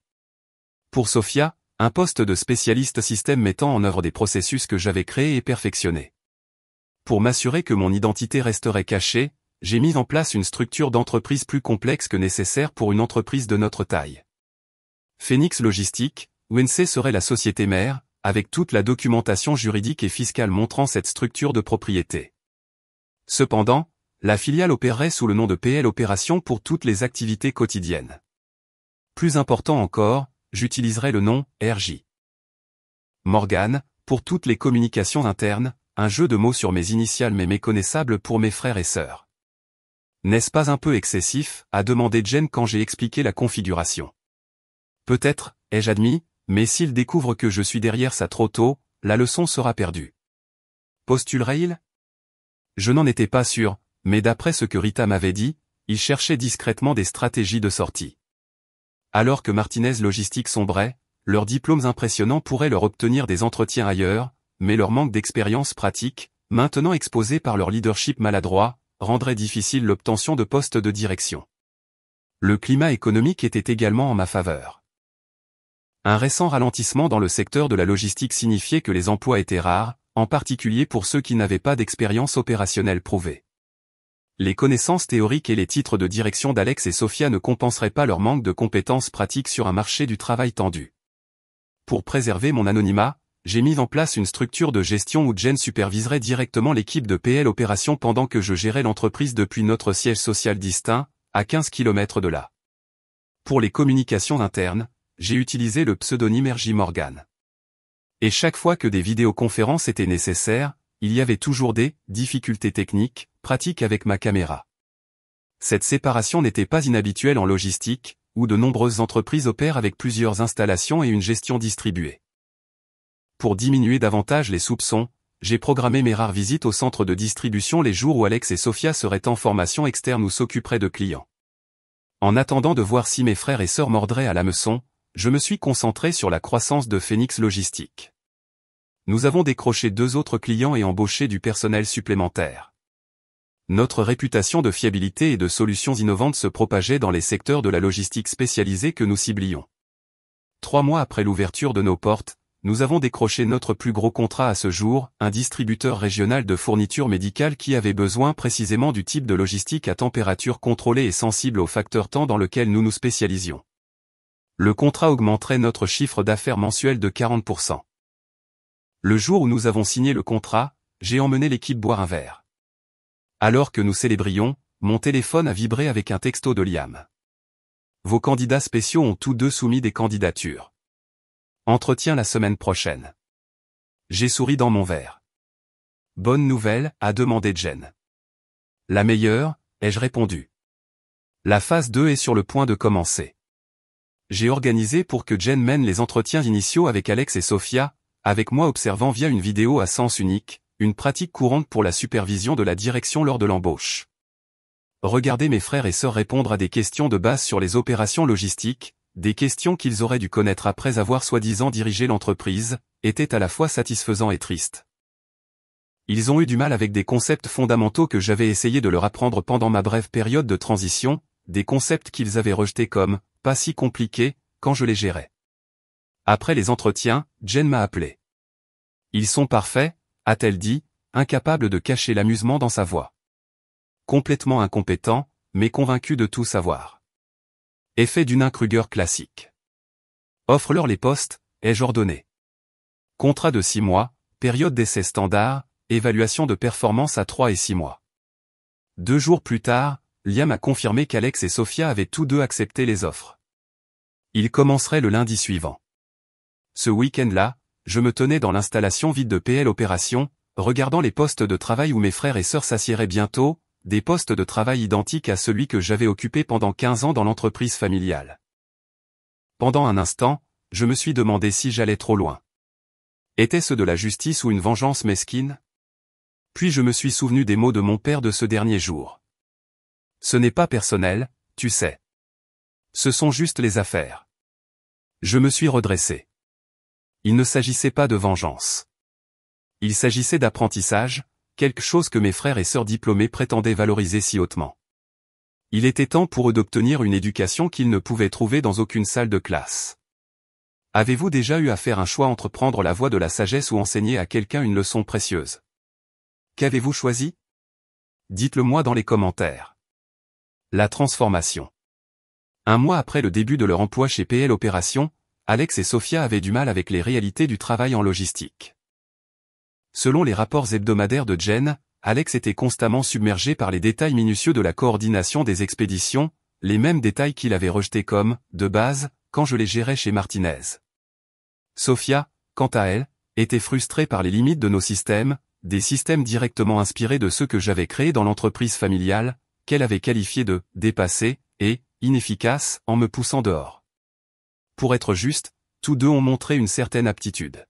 A: Pour Sophia, un poste de spécialiste système mettant en œuvre des processus que j'avais créés et perfectionnés. Pour m'assurer que mon identité resterait cachée, j'ai mis en place une structure d'entreprise plus complexe que nécessaire pour une entreprise de notre taille. Phoenix Logistic, UNC serait la société mère, avec toute la documentation juridique et fiscale montrant cette structure de propriété. Cependant, la filiale opérerait sous le nom de PL Opération pour toutes les activités quotidiennes. Plus important encore, j'utiliserai le nom RJ Morgan pour toutes les communications internes, un jeu de mots sur mes initiales mais méconnaissable pour mes frères et sœurs. N'est-ce pas un peu excessif, a demandé Jen quand j'ai expliqué la configuration. Peut-être, ai-je admis, mais s'il découvre que je suis derrière ça trop tôt, la leçon sera perdue. Postulerait-il? Je n'en étais pas sûr, mais d'après ce que Rita m'avait dit, il cherchait discrètement des stratégies de sortie. Alors que Martinez Logistique sombrait, leurs diplômes impressionnants pourraient leur obtenir des entretiens ailleurs, mais leur manque d'expérience pratique, maintenant exposé par leur leadership maladroit, rendrait difficile l'obtention de postes de direction. Le climat économique était également en ma faveur. Un récent ralentissement dans le secteur de la logistique signifiait que les emplois étaient rares, en particulier pour ceux qui n'avaient pas d'expérience opérationnelle prouvée. Les connaissances théoriques et les titres de direction d'Alex et Sophia ne compenseraient pas leur manque de compétences pratiques sur un marché du travail tendu. Pour préserver mon anonymat, j'ai mis en place une structure de gestion où Jen superviserait directement l'équipe de PL Opération pendant que je gérais l'entreprise depuis notre siège social distinct, à 15 km de là. Pour les communications internes, j'ai utilisé le pseudonyme RJ Morgan. Et chaque fois que des vidéoconférences étaient nécessaires, il y avait toujours des difficultés techniques, pratiques avec ma caméra. Cette séparation n'était pas inhabituelle en logistique, où de nombreuses entreprises opèrent avec plusieurs installations et une gestion distribuée. Pour diminuer davantage les soupçons, j'ai programmé mes rares visites au centre de distribution les jours où Alex et Sophia seraient en formation externe ou s'occuperaient de clients. En attendant de voir si mes frères et sœurs mordraient à l'hameçon, je me suis concentré sur la croissance de Phoenix Logistique. Nous avons décroché 2 autres clients et embauché du personnel supplémentaire. Notre réputation de fiabilité et de solutions innovantes se propageait dans les secteurs de la logistique spécialisée que nous ciblions. 3 mois après l'ouverture de nos portes, nous avons décroché notre plus gros contrat à ce jour, un distributeur régional de fournitures médicales qui avait besoin précisément du type de logistique à température contrôlée et sensible au facteur temps dans lequel nous nous spécialisions. Le contrat augmenterait notre chiffre d'affaires mensuel de 40%. Le jour où nous avons signé le contrat, j'ai emmené l'équipe boire un verre. Alors que nous célébrions, mon téléphone a vibré avec un texto de Liam. Vos candidats spéciaux ont tous 2 soumis des candidatures. Entretien la semaine prochaine. J'ai souri dans mon verre. Bonne nouvelle, a demandé Jen. La meilleure, ai-je répondu. La phase 2 est sur le point de commencer. J'ai organisé pour que Jen mène les entretiens initiaux avec Alex et Sophia, avec moi observant via une vidéo à sens unique, une pratique courante pour la supervision de la direction lors de l'embauche. Regarder mes frères et sœurs répondre à des questions de base sur les opérations logistiques, des questions qu'ils auraient dû connaître après avoir soi-disant dirigé l'entreprise, était à la fois satisfaisant et triste. Ils ont eu du mal avec des concepts fondamentaux que j'avais essayé de leur apprendre pendant ma brève période de transition, des concepts qu'ils avaient rejetés comme « pas si compliqués » quand je les gérais. Après les entretiens, Jen m'a appelé. Ils sont parfaits, a-t-elle dit, incapable de cacher l'amusement dans sa voix. Complètement incompétent, mais convaincu de tout savoir. Effet Dunning-Kruger classique. Offre-leur les postes, ai-je ordonné. Contrat de 6 mois, période d'essai standard, évaluation de performance à 3 et 6 mois. 2 jours plus tard, Liam a confirmé qu'Alex et Sophia avaient tous 2 accepté les offres. Ils commenceraient le lundi suivant. Ce week-end-là, je me tenais dans l'installation vide de PL Opération, regardant les postes de travail où mes frères et sœurs s'assieraient bientôt, des postes de travail identiques à celui que j'avais occupé pendant 15 ans dans l'entreprise familiale. Pendant un instant, je me suis demandé si j'allais trop loin. Était-ce de la justice ou une vengeance mesquine? Puis je me suis souvenu des mots de mon père de ce dernier jour. Ce n'est pas personnel, tu sais. Ce sont juste les affaires. Je me suis redressé. Il ne s'agissait pas de vengeance. Il s'agissait d'apprentissage, quelque chose que mes frères et sœurs diplômés prétendaient valoriser si hautement. Il était temps pour eux d'obtenir une éducation qu'ils ne pouvaient trouver dans aucune salle de classe. Avez-vous déjà eu à faire un choix entre prendre la voie de la sagesse ou enseigner à quelqu'un une leçon précieuse? Qu'avez-vous choisi? Dites-le moi dans les commentaires. La transformation. 1 mois après le début de leur emploi chez PL Opération, Alex et Sophia avaient du mal avec les réalités du travail en logistique. Selon les rapports hebdomadaires de Jen, Alex était constamment submergé par les détails minutieux de la coordination des expéditions, les mêmes détails qu'il avait rejetés comme, de base, quand je les gérais chez Martinez. Sophia, quant à elle, était frustrée par les limites de nos systèmes, des systèmes directement inspirés de ceux que j'avais créés dans l'entreprise familiale, qu'elle avait qualifiés de « dépassés » et « inefficaces » en me poussant dehors. Pour être juste, tous 2 ont montré une certaine aptitude.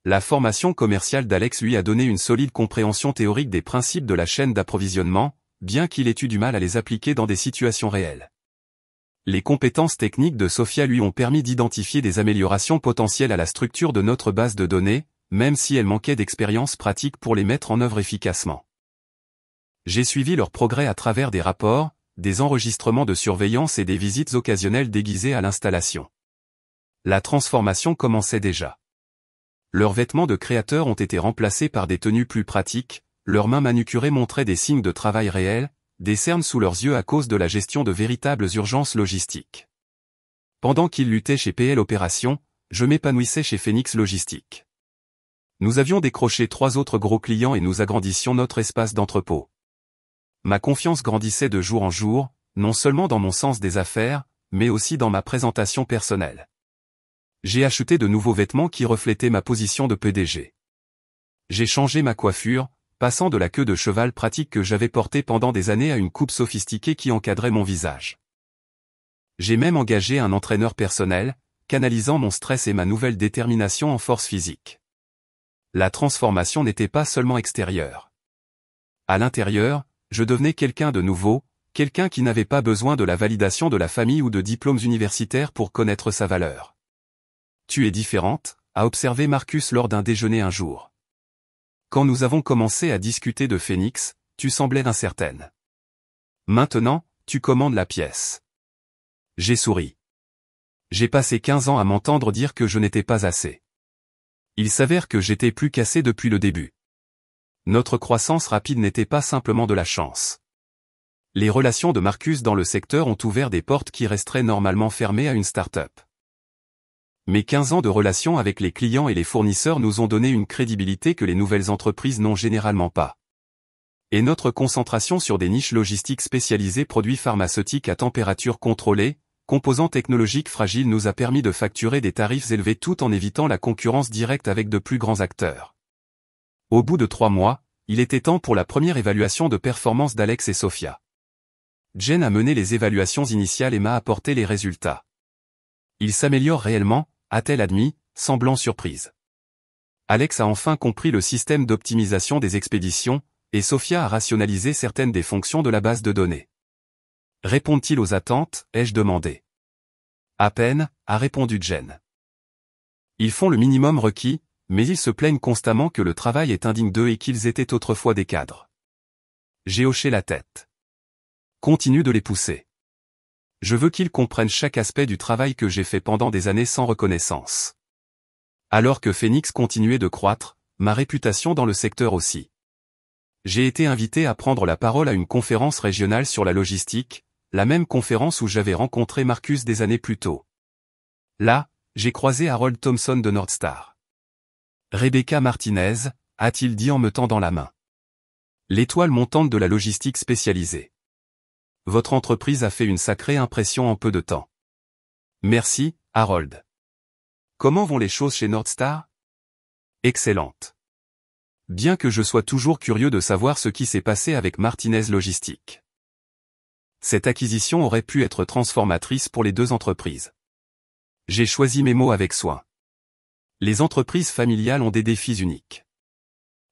A: La formation commerciale d'Alex lui a donné une solide compréhension théorique des principes de la chaîne d'approvisionnement, bien qu'il ait eu du mal à les appliquer dans des situations réelles. Les compétences techniques de Sophia lui ont permis d'identifier des améliorations potentielles à la structure de notre base de données, même si elle manquait d'expérience pratique pour les mettre en œuvre efficacement. J'ai suivi leur progrès à travers des rapports, des enregistrements de surveillance et des visites occasionnelles déguisées à l'installation. La transformation commençait déjà. Leurs vêtements de créateurs ont été remplacés par des tenues plus pratiques, leurs mains manucurées montraient des signes de travail réel, des cernes sous leurs yeux à cause de la gestion de véritables urgences logistiques. Pendant qu'ils luttaient chez PL Opération, je m'épanouissais chez Phoenix Logistique. Nous avions décroché 3 autres gros clients et nous agrandissions notre espace d'entrepôt. Ma confiance grandissait de jour en jour, non seulement dans mon sens des affaires, mais aussi dans ma présentation personnelle. J'ai acheté de nouveaux vêtements qui reflétaient ma position de PDG. J'ai changé ma coiffure, passant de la queue de cheval pratique que j'avais portée pendant des années à une coupe sophistiquée qui encadrait mon visage. J'ai même engagé un entraîneur personnel, canalisant mon stress et ma nouvelle détermination en force physique. La transformation n'était pas seulement extérieure. À l'intérieur, je devenais quelqu'un de nouveau, quelqu'un qui n'avait pas besoin de la validation de la famille ou de diplômes universitaires pour connaître sa valeur. Tu es différente, a observé Marcus lors d'un déjeuner un jour. Quand nous avons commencé à discuter de Phoenix, tu semblais incertaine. Maintenant, tu commandes la pièce. J'ai souri. J'ai passé 15 ans à m'entendre dire que je n'étais pas assez. Il s'avère que j'étais plus cassé depuis le début. Notre croissance rapide n'était pas simplement de la chance. Les relations de Marcus dans le secteur ont ouvert des portes qui resteraient normalement fermées à une start-up. Mes 15 ans de relations avec les clients et les fournisseurs nous ont donné une crédibilité que les nouvelles entreprises n'ont généralement pas. Et notre concentration sur des niches logistiques spécialisées produits pharmaceutiques à température contrôlée, composants technologiques fragiles nous a permis de facturer des tarifs élevés tout en évitant la concurrence directe avec de plus grands acteurs. Au bout de 3 mois, il était temps pour la première évaluation de performance d'Alex et Sophia. Jen a mené les évaluations initiales et m'a apporté les résultats. Ils s'améliorent réellement, a-t-elle admis, semblant surprise. Alex a enfin compris le système d'optimisation des expéditions, et Sophia a rationalisé certaines des fonctions de la base de données. Répondent-ils aux attentes, ai-je demandé. À peine, a répondu Jen. Ils font le minimum requis, mais ils se plaignent constamment que le travail est indigne d'eux et qu'ils étaient autrefois des cadres. J'ai hoché la tête. Continue de les pousser. Je veux qu'ils comprennent chaque aspect du travail que j'ai fait pendant des années sans reconnaissance. Alors que Phoenix continuait de croître, ma réputation dans le secteur aussi. J'ai été invité à prendre la parole à une conférence régionale sur la logistique, la même conférence où j'avais rencontré Marcus des années plus tôt. Là, j'ai croisé Harold Thompson de Northstar. Rebecca Martinez, a-t-il dit en me tendant la main. L'étoile montante de la logistique spécialisée. Votre entreprise a fait une sacrée impression en peu de temps. Merci, Harold. Comment vont les choses chez Northstar? Excellente. Bien que je sois toujours curieux de savoir ce qui s'est passé avec Martinez Logistique. Cette acquisition aurait pu être transformatrice pour les deux entreprises. J'ai choisi mes mots avec soin. Les entreprises familiales ont des défis uniques.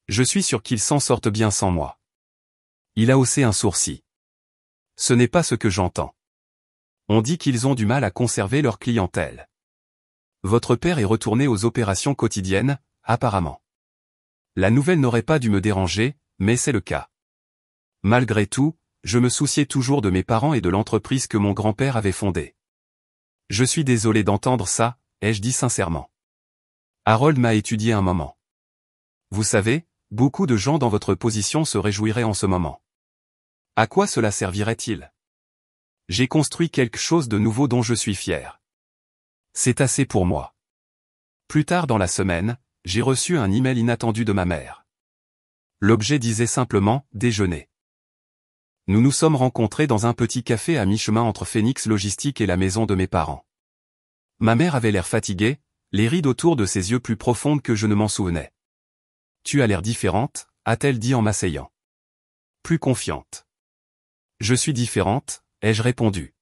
A: Je suis sûr qu'ils s'en sortent bien sans moi. Il a haussé un sourcil. Ce n'est pas ce que j'entends. On dit qu'ils ont du mal à conserver leur clientèle. Votre père est retourné aux opérations quotidiennes, apparemment. La nouvelle n'aurait pas dû me déranger, mais c'est le cas. Malgré tout, je me souciais toujours de mes parents et de l'entreprise que mon grand-père avait fondée. Je suis désolé d'entendre ça, ai-je dit sincèrement. Harold m'a étudié un moment. Vous savez, beaucoup de gens dans votre position se réjouiraient en ce moment. À quoi cela servirait-il? J'ai construit quelque chose de nouveau dont je suis fier. C'est assez pour moi. Plus tard dans la semaine, j'ai reçu un email inattendu de ma mère. L'objet disait simplement « Déjeuner ». Nous nous sommes rencontrés dans un petit café à mi-chemin entre Phoenix Logistique et la maison de mes parents. Ma mère avait l'air fatiguée, les rides autour de ses yeux plus profondes que je ne m'en souvenais. « Tu as l'air différente », a-t-elle dit en m'asseyant. Plus confiante. Je suis différente, ai-je répondu.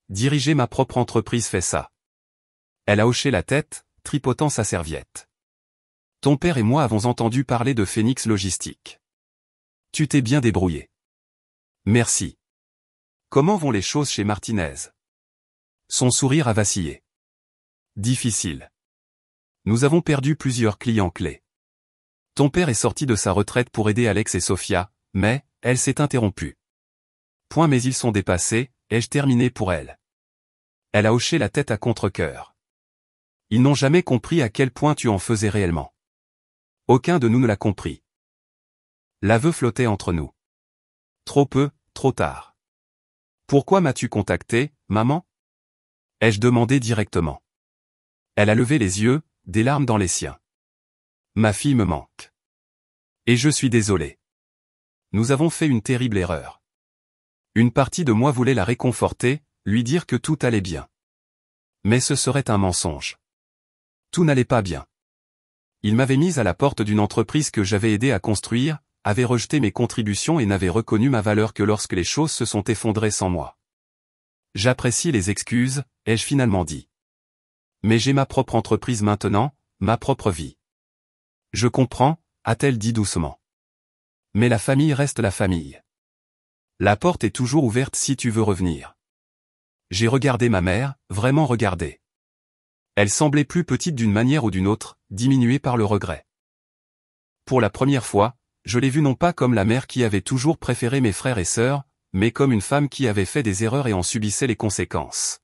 A: Diriger ma propre entreprise fait ça. Elle a hoché la tête, tripotant sa serviette. Ton père et moi avons entendu parler de Phoenix Logistique. Tu t'es bien débrouillé. Merci. Comment vont les choses chez Martinez? Son sourire a vacillé. Difficile. Nous avons perdu plusieurs clients clés. Ton père est sorti de sa retraite pour aider Alex et Sophia, mais, elle s'est interrompue. Point mais ils sont dépassés, ai-je terminé pour elle. Elle a hoché la tête à contre-cœur. Ils n'ont jamais compris à quel point tu en faisais réellement. Aucun de nous ne l'a compris. L'aveu flottait entre nous. Trop peu, trop tard. Pourquoi m'as-tu contacté, maman? Ai-je demandé directement. Elle a levé les yeux, des larmes dans les siens. Ma fille me manque. Et je suis désolé. Nous avons fait une terrible erreur. Une partie de moi voulait la réconforter, lui dire que tout allait bien. Mais ce serait un mensonge. Tout n'allait pas bien. Il m'avait mise à la porte d'une entreprise que j'avais aidé à construire, avait rejeté mes contributions et n'avait reconnu ma valeur que lorsque les choses se sont effondrées sans moi. J'apprécie les excuses, ai-je finalement dit. Mais j'ai ma propre entreprise maintenant, ma propre vie. Je comprends, a-t-elle dit doucement. Mais la famille reste la famille. La porte est toujours ouverte si tu veux revenir. J'ai regardé ma mère, vraiment regardé. Elle semblait plus petite d'une manière ou d'une autre, diminuée par le regret. Pour la première fois, je l'ai vue non pas comme la mère qui avait toujours préféré mes frères et sœurs, mais comme une femme qui avait fait des erreurs et en subissait les conséquences.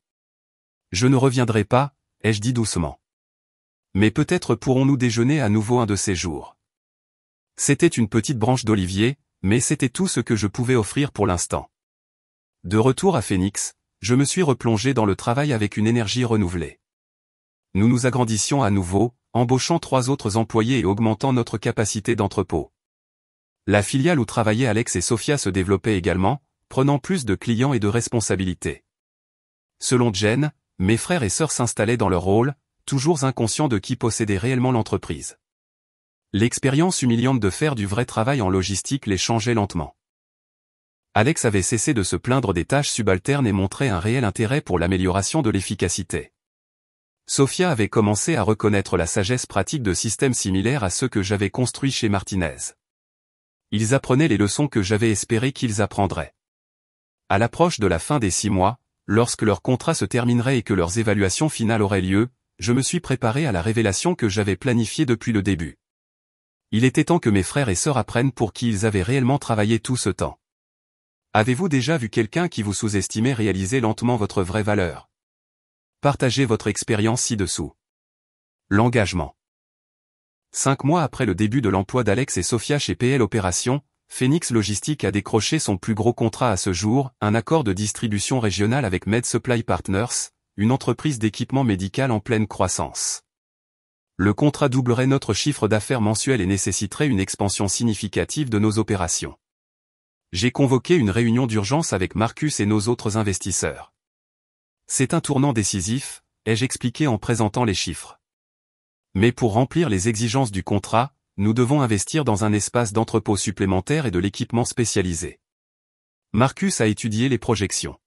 A: Je ne reviendrai pas, ai-je dit doucement. Mais peut-être pourrons-nous déjeuner à nouveau un de ces jours. C'était une petite branche d'olivier, mais c'était tout ce que je pouvais offrir pour l'instant. De retour à Phoenix, je me suis replongé dans le travail avec une énergie renouvelée. Nous nous agrandissions à nouveau, embauchant 3 autres employés et augmentant notre capacité d'entrepôt. La filiale où travaillaient Alex et Sophia se développait également, prenant plus de clients et de responsabilités. Selon Jen, mes frères et sœurs s'installaient dans leur rôle, toujours inconscients de qui possédait réellement l'entreprise. L'expérience humiliante de faire du vrai travail en logistique les changeait lentement. Alex avait cessé de se plaindre des tâches subalternes et montrait un réel intérêt pour l'amélioration de l'efficacité. Sophia avait commencé à reconnaître la sagesse pratique de systèmes similaires à ceux que j'avais construits chez Martinez. Ils apprenaient les leçons que j'avais espéré qu'ils apprendraient. À l'approche de la fin des 6 mois, lorsque leur contrat se terminerait et que leurs évaluations finales auraient lieu, je me suis préparé à la révélation que j'avais planifiée depuis le début. Il était temps que mes frères et sœurs apprennent pour qui ils avaient réellement travaillé tout ce temps. Avez-vous déjà vu quelqu'un qui vous sous-estimait réaliser lentement votre vraie valeur? Partagez votre expérience ci-dessous. L'engagement. 5 mois après le début de l'emploi d'Alex et Sophia chez PL Opérations, Phoenix Logistique a décroché son plus gros contrat à ce jour, un accord de distribution régionale avec Med Supply Partners, une entreprise d'équipement médical en pleine croissance. Le contrat doublerait notre chiffre d'affaires mensuel et nécessiterait une expansion significative de nos opérations. J'ai convoqué une réunion d'urgence avec Marcus et nos autres investisseurs. C'est un tournant décisif, ai-je expliqué en présentant les chiffres. Mais pour remplir les exigences du contrat, nous devons investir dans un espace d'entrepôt supplémentaire et de l'équipement spécialisé. Marcus a étudié les projections.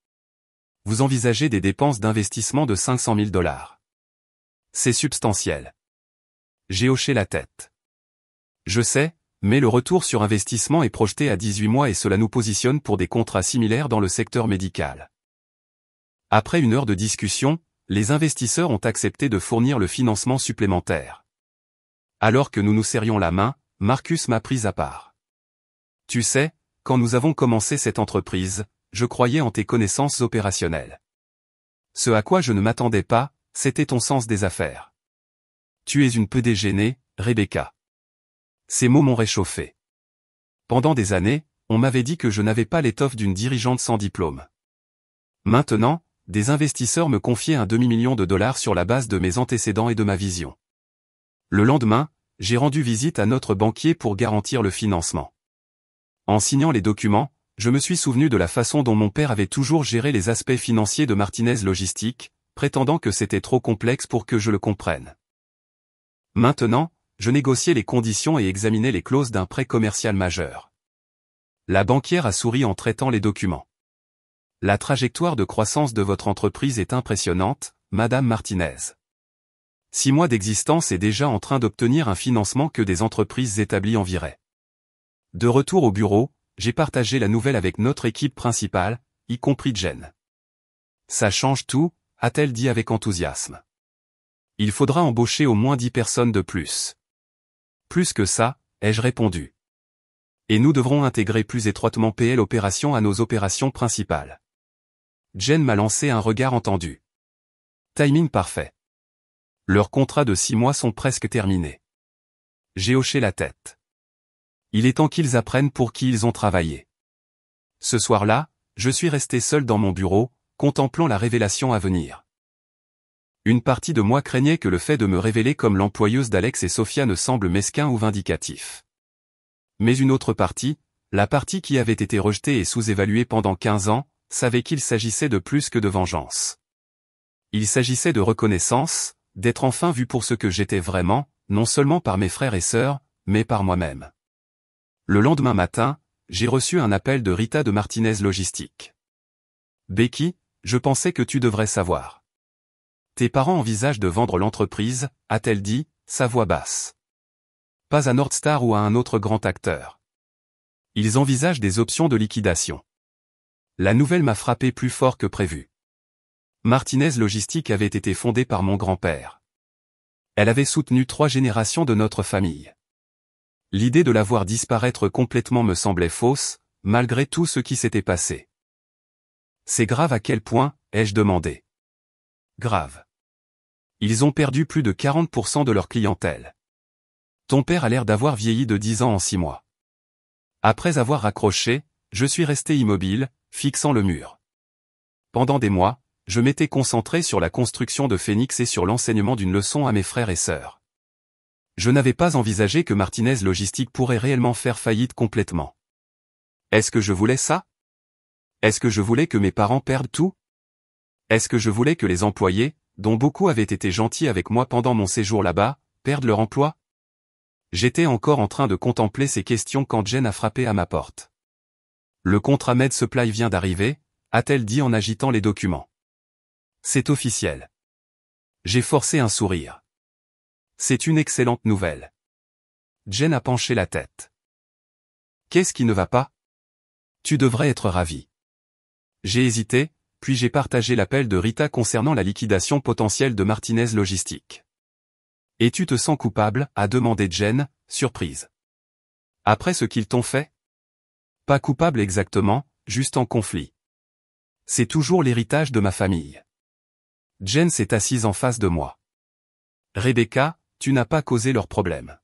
A: Vous envisagez des dépenses d'investissement de 500 000 $. C'est substantiel. J'ai hoché la tête. Je sais, mais le retour sur investissement est projeté à 18 mois et cela nous positionne pour des contrats similaires dans le secteur médical. Après une heure de discussion, les investisseurs ont accepté de fournir le financement supplémentaire. Alors que nous nous serrions la main, Marcus m'a pris à part. Tu sais, quand nous avons commencé cette entreprise, je croyais en tes connaissances opérationnelles. Ce à quoi je ne m'attendais pas, c'était ton sens des affaires. Tu es une peu dégainée, Rebecca. Ces mots m'ont réchauffé. Pendant des années, on m'avait dit que je n'avais pas l'étoffe d'une dirigeante sans diplôme. Maintenant, des investisseurs me confiaient un demi-million de dollars sur la base de mes antécédents et de ma vision. Le lendemain, j'ai rendu visite à notre banquier pour garantir le financement. En signant les documents, je me suis souvenu de la façon dont mon père avait toujours géré les aspects financiers de Martinez Logistique, prétendant que c'était trop complexe pour que je le comprenne. Maintenant, je négociais les conditions et examinais les clauses d'un prêt commercial majeur. La banquière a souri en traitant les documents. La trajectoire de croissance de votre entreprise est impressionnante, Madame Martinez. 6 mois d'existence est déjà en train d'obtenir un financement que des entreprises établies enviraient. De retour au bureau, j'ai partagé la nouvelle avec notre équipe principale, y compris Jen. Ça change tout, a-t-elle dit avec enthousiasme. Il faudra embaucher au moins 10 personnes de plus. Plus que ça, ai-je répondu. Et nous devrons intégrer plus étroitement PL Opérations à nos opérations principales. Jen m'a lancé un regard entendu. Timing parfait. Leurs contrats de 6 mois sont presque terminés. J'ai hoché la tête. Il est temps qu'ils apprennent pour qui ils ont travaillé. Ce soir-là, je suis resté seul dans mon bureau, contemplant la révélation à venir. Une partie de moi craignait que le fait de me révéler comme l'employeuse d'Alex et Sophia ne semble mesquin ou vindicatif. Mais une autre partie, la partie qui avait été rejetée et sous-évaluée pendant 15 ans, savait qu'il s'agissait de plus que de vengeance. Il s'agissait de reconnaissance, d'être enfin vu pour ce que j'étais vraiment, non seulement par mes frères et sœurs, mais par moi-même. Le lendemain matin, j'ai reçu un appel de Rita de Martinez Logistique. Becky, je pensais que tu devrais savoir. Tes parents envisagent de vendre l'entreprise, a-t-elle dit, sa voix basse. Pas à Northstar ou à un autre grand acteur. Ils envisagent des options de liquidation. La nouvelle m'a frappé plus fort que prévu. Martinez Logistique avait été fondée par mon grand-père. Elle avait soutenu 3 générations de notre famille. L'idée de la voir disparaître complètement me semblait fausse, malgré tout ce qui s'était passé. C'est grave à quel point, ai-je demandé. Grave. Ils ont perdu plus de 40% de leur clientèle. Ton père a l'air d'avoir vieilli de 10 ans en 6 mois. Après avoir raccroché, je suis resté immobile, fixant le mur. Pendant des mois, je m'étais concentré sur la construction de Phoenix et sur l'enseignement d'une leçon à mes frères et sœurs. Je n'avais pas envisagé que Martinez Logistique pourrait réellement faire faillite complètement. Est-ce que je voulais ça? Est-ce que je voulais que mes parents perdent tout? Est-ce que je voulais que les employés, dont beaucoup avaient été gentils avec moi pendant mon séjour là-bas, perdent leur emploi? J'étais encore en train de contempler ces questions quand Jen a frappé à ma porte. Le contrat Med Supply vient d'arriver, a-t-elle dit en agitant les documents. C'est officiel. J'ai forcé un sourire. C'est une excellente nouvelle. Jen a penché la tête. Qu'est-ce qui ne va pas? Tu devrais être ravi. J'ai hésité, puis j'ai partagé l'appel de Rita concernant la liquidation potentielle de Martinez Logistique. Et tu te sens coupable, a demandé Jen, surprise. Après ce qu'ils t'ont fait? Pas coupable exactement, juste en conflit. C'est toujours l'héritage de ma famille. Jen s'est assise en face de moi. Rebecca, tu n'as pas causé leurs problèmes.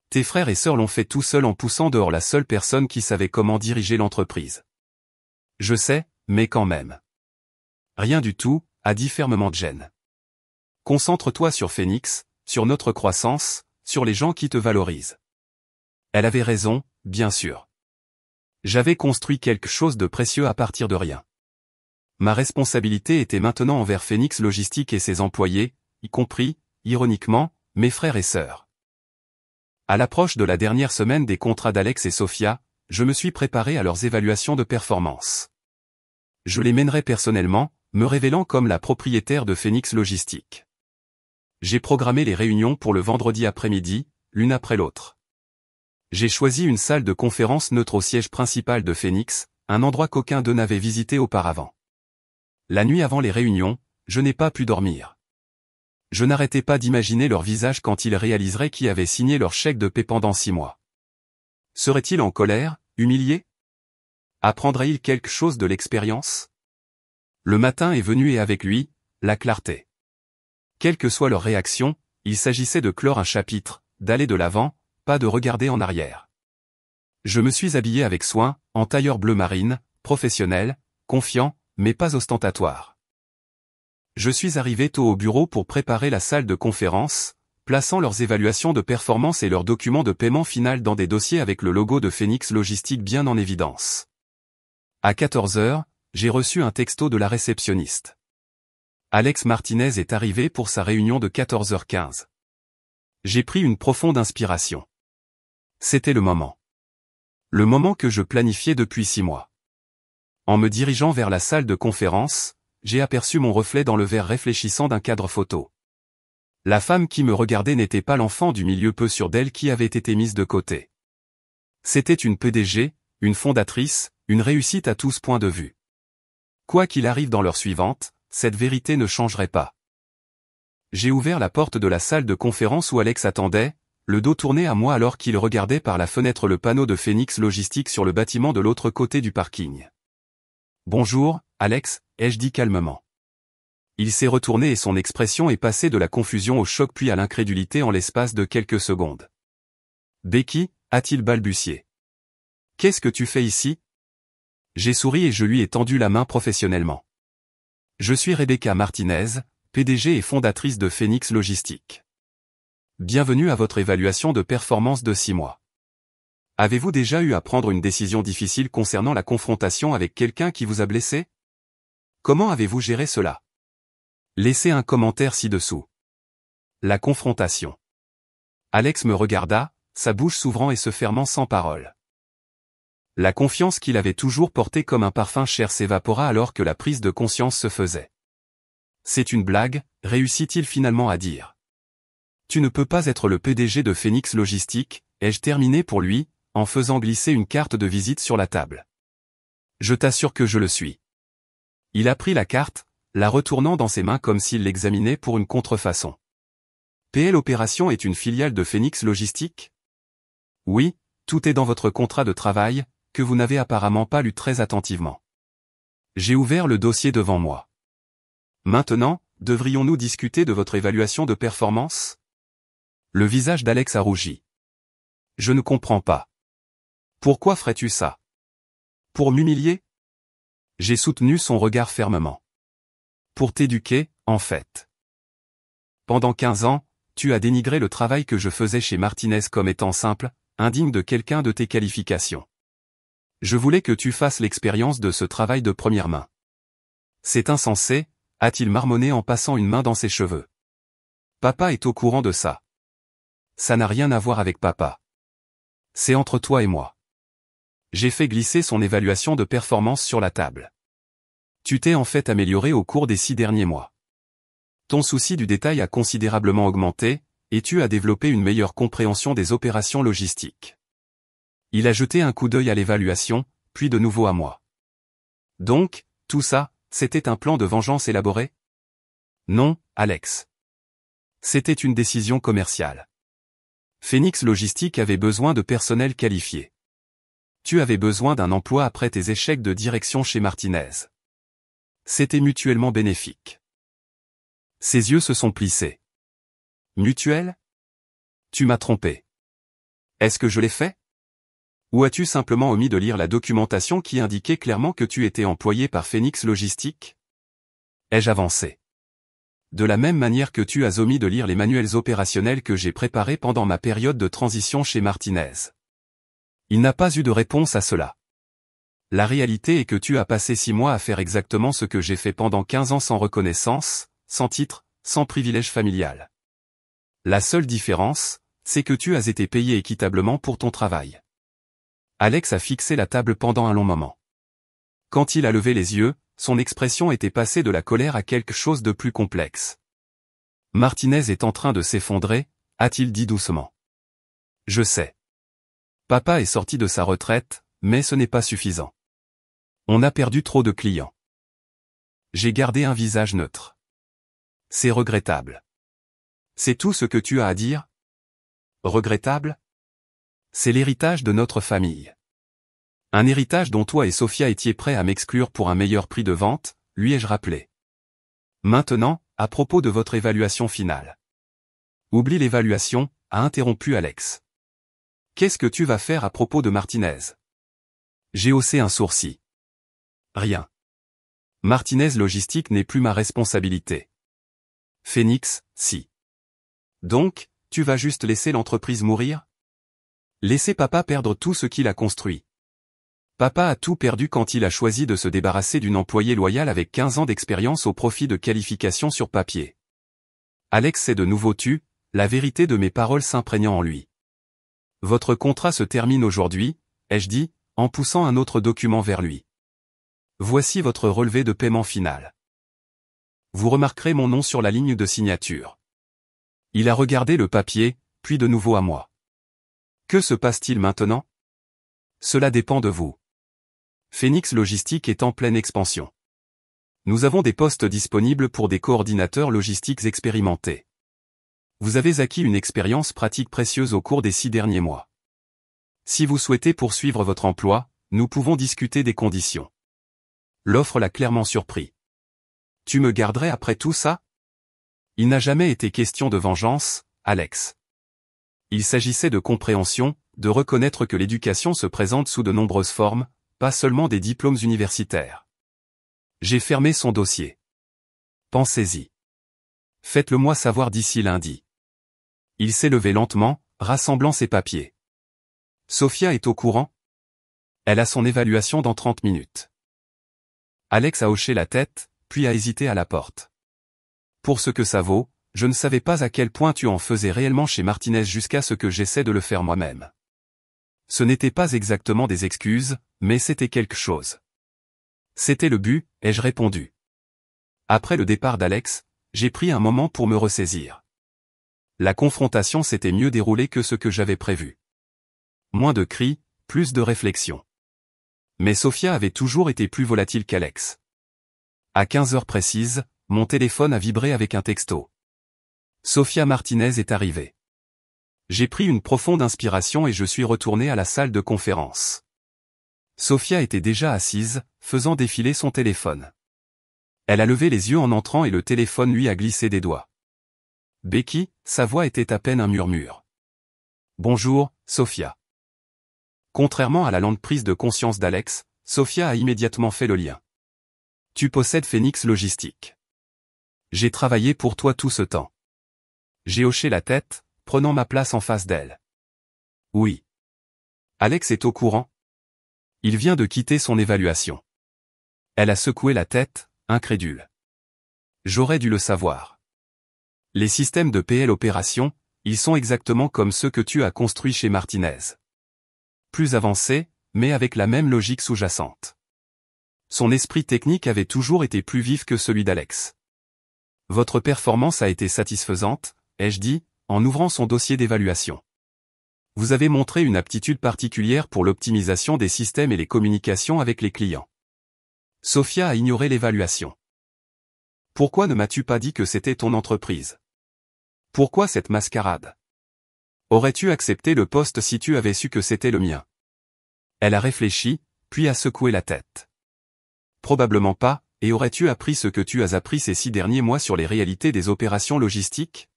A: Tes frères et sœurs l'ont fait tout seuls en poussant dehors la seule personne qui savait comment diriger l'entreprise. Je sais, mais quand même. Rien du tout, a dit fermement Jen. Concentre-toi sur Phoenix, sur notre croissance, sur les gens qui te valorisent. Elle avait raison, bien sûr. J'avais construit quelque chose de précieux à partir de rien. Ma responsabilité était maintenant envers Phoenix Logistique et ses employés, y compris, ironiquement, mes frères et sœurs. À l'approche de la dernière semaine des contrats d'Alex et Sophia, je me suis préparé à leurs évaluations de performance. Je les mènerai personnellement, me révélant comme la propriétaire de Phoenix Logistique. J'ai programmé les réunions pour le vendredi après-midi, l'une après l'autre. J'ai choisi une salle de conférence neutre au siège principal de Phoenix, un endroit qu'aucun d'eux n'avait visité auparavant. La nuit avant les réunions, je n'ai pas pu dormir. Je n'arrêtais pas d'imaginer leur visage quand ils réaliseraient qui avait signé leur chèque de paie pendant 6 mois. Seraient-ils en colère, humiliés? Apprendraient-ils quelque chose de l'expérience? Le matin est venu et avec lui, la clarté. Quelle que soit leur réaction, il s'agissait de clore un chapitre, d'aller de l'avant, pas de regarder en arrière. Je me suis habillé avec soin, en tailleur bleu marine, professionnel, confiant, mais pas ostentatoire. Je suis arrivé tôt au bureau pour préparer la salle de conférence, plaçant leurs évaluations de performance et leurs documents de paiement final dans des dossiers avec le logo de Phoenix Logistique bien en évidence. À 14 h, j'ai reçu un texto de la réceptionniste. Alex Martinez est arrivé pour sa réunion de 14h15. J'ai pris une profonde inspiration. C'était le moment. Le moment que je planifiais depuis 6 mois. En me dirigeant vers la salle de conférence, j'ai aperçu mon reflet dans le verre réfléchissant d'un cadre photo. La femme qui me regardait n'était pas l'enfant du milieu peu sûr d'elle qui avait été mise de côté. C'était une PDG, une fondatrice, une réussite à tous points de vue. Quoi qu'il arrive dans l'heure suivante, cette vérité ne changerait pas. J'ai ouvert la porte de la salle de conférence où Alex attendait, le dos tourné à moi alors qu'il regardait par la fenêtre le panneau de Phoenix Logistique sur le bâtiment de l'autre côté du parking. « Bonjour, Alex », ai-je dit calmement. Il s'est retourné et son expression est passée de la confusion au choc puis à l'incrédulité en l'espace de quelques secondes. « Becky », a-t-il balbutié. « Qu'est-ce que tu fais ici ?» J'ai souri et je lui ai tendu la main professionnellement. « Je suis Rebecca Martinez, PDG et fondatrice de Phoenix Logistique. Bienvenue à votre évaluation de performance de 6 mois. Avez-vous déjà eu à prendre une décision difficile concernant la confrontation avec quelqu'un qui vous a blessé? Comment avez-vous géré cela? Laissez un commentaire ci-dessous. La confrontation. Alex me regarda, sa bouche s'ouvrant et se fermant sans parole. La confiance qu'il avait toujours portée comme un parfum cher s'évapora alors que la prise de conscience se faisait. C'est une blague, réussit-il finalement à dire. Tu ne peux pas être le PDG de Phoenix Logistique, ai-je terminé pour lui, en faisant glisser une carte de visite sur la table. Je t'assure que je le suis. Il a pris la carte, la retournant dans ses mains comme s'il l'examinait pour une contrefaçon. PL Opération est une filiale de Phoenix Logistique? Oui, tout est dans votre contrat de travail, que vous n'avez apparemment pas lu très attentivement. J'ai ouvert le dossier devant moi. Maintenant, devrions-nous discuter de votre évaluation de performance? Le visage d'Alex a rougi. Je ne comprends pas. Pourquoi ferais-tu ça? Pour m'humilier? J'ai soutenu son regard fermement. Pour t'éduquer, en fait. Pendant 15 ans, tu as dénigré le travail que je faisais chez Martinez comme étant simple, indigne de quelqu'un de tes qualifications. Je voulais que tu fasses l'expérience de ce travail de première main. C'est insensé, a-t-il marmonné en passant une main dans ses cheveux. Papa est au courant de ça. Ça n'a rien à voir avec papa. C'est entre toi et moi. J'ai fait glisser son évaluation de performance sur la table. Tu t'es en fait amélioré au cours des 6 derniers mois. Ton souci du détail a considérablement augmenté, et tu as développé une meilleure compréhension des opérations logistiques. Il a jeté un coup d'œil à l'évaluation, puis de nouveau à moi. Donc, tout ça, c'était un plan de vengeance élaboré? Non, Alex. C'était une décision commerciale. Phoenix Logistique avait besoin de personnel qualifié. Tu avais besoin d'un emploi après tes échecs de direction chez Martinez. C'était mutuellement bénéfique. Ses yeux se sont plissés. Mutuel? Tu m'as trompé. Est-ce que je l'ai fait? Ou as-tu simplement omis de lire la documentation qui indiquait clairement que tu étais employé par Phoenix Logistique? Ai-je avancé? De la même manière que tu as omis de lire les manuels opérationnels que j'ai préparés pendant ma période de transition chez Martinez. Il n'a pas eu de réponse à cela. La réalité est que tu as passé 6 mois à faire exactement ce que j'ai fait pendant 15 ans sans reconnaissance, sans titre, sans privilège familial. La seule différence, c'est que tu as été payé équitablement pour ton travail. Alex a fixé la table pendant un long moment. Quand il a levé les yeux, son expression était passée de la colère à quelque chose de plus complexe. Martinez est en train de s'effondrer, a-t-il dit doucement. Je sais. Papa est sorti de sa retraite, mais ce n'est pas suffisant. On a perdu trop de clients. J'ai gardé un visage neutre. C'est regrettable. C'est tout ce que tu as à dire? Regrettable? C'est l'héritage de notre famille. Un héritage dont toi et Sophia étiez prêts à m'exclure pour un meilleur prix de vente, lui ai-je rappelé. Maintenant, à propos de votre évaluation finale. Oublie l'évaluation, a interrompu Alex. Qu'est-ce que tu vas faire à propos de Martinez? J'ai haussé un sourcil. Rien. Martinez Logistique n'est plus ma responsabilité. Phoenix, si. Donc, tu vas juste laisser l'entreprise mourir? Laisser papa perdre tout ce qu'il a construit. Papa a tout perdu quand il a choisi de se débarrasser d'une employée loyale avec 15 ans d'expérience au profit de qualifications sur papier. Alex s'est de nouveau tu, la vérité de mes paroles s'imprégnant en lui. Votre contrat se termine aujourd'hui, ai-je dit, en poussant un autre document vers lui. Voici votre relevé de paiement final. Vous remarquerez mon nom sur la ligne de signature. Il a regardé le papier, puis de nouveau à moi. Que se passe-t-il maintenant? Cela dépend de vous. Phoenix Logistique est en pleine expansion. Nous avons des postes disponibles pour des coordinateurs logistiques expérimentés. Vous avez acquis une expérience pratique précieuse au cours des 6 derniers mois. Si vous souhaitez poursuivre votre emploi, nous pouvons discuter des conditions. L'offre l'a clairement surpris. Tu me garderais après tout ça? Il n'a jamais été question de vengeance, Alex. Il s'agissait de compréhension, de reconnaître que l'éducation se présente sous de nombreuses formes, pas seulement des diplômes universitaires. J'ai fermé son dossier. Pensez-y. Faites-le moi savoir d'ici lundi. Il s'est levé lentement, rassemblant ses papiers. Sophia est au courant? Elle a son évaluation dans 30 minutes. Alex a hoché la tête, puis a hésité à la porte. Pour ce que ça vaut, je ne savais pas à quel point tu en faisais réellement chez Martinez jusqu'à ce que j'essaie de le faire moi-même. Ce n'était pas exactement des excuses, mais c'était quelque chose. C'était le but, ai-je répondu. Après le départ d'Alex, j'ai pris un moment pour me ressaisir. La confrontation s'était mieux déroulée que ce que j'avais prévu. Moins de cris, plus de réflexion. Mais Sophia avait toujours été plus volatile qu'Alex. À 15 heures précises, mon téléphone a vibré avec un texto. Sophia Martinez est arrivée. J'ai pris une profonde inspiration et je suis retourné à la salle de conférence. Sophia était déjà assise, faisant défiler son téléphone. Elle a levé les yeux en entrant et le téléphone lui a glissé des doigts. Becky, sa voix était à peine un murmure. Bonjour, Sophia. Contrairement à la lente prise de conscience d'Alex, Sophia a immédiatement fait le lien. Tu possèdes Phoenix Logistique. J'ai travaillé pour toi tout ce temps. J'ai hoché la tête, prenant ma place en face d'elle. Oui. Alex est au courant. Il vient de quitter son évaluation. Elle a secoué la tête, incrédule. J'aurais dû le savoir. Les systèmes de PL Opération, ils sont exactement comme ceux que tu as construits chez Martinez. Plus avancés, mais avec la même logique sous-jacente. Son esprit technique avait toujours été plus vif que celui d'Alex. Votre performance a été satisfaisante, ai-je dit, en ouvrant son dossier d'évaluation. Vous avez montré une aptitude particulière pour l'optimisation des systèmes et les communications avec les clients. Sophia a ignoré l'évaluation. Pourquoi ne m'as-tu pas dit que c'était ton entreprise? Pourquoi cette mascarade? Aurais-tu accepté le poste si tu avais su que c'était le mien? Elle a réfléchi, puis a secoué la tête. Probablement pas, et aurais-tu appris ce que tu as appris ces 6 derniers mois sur les réalités des opérations logistiques?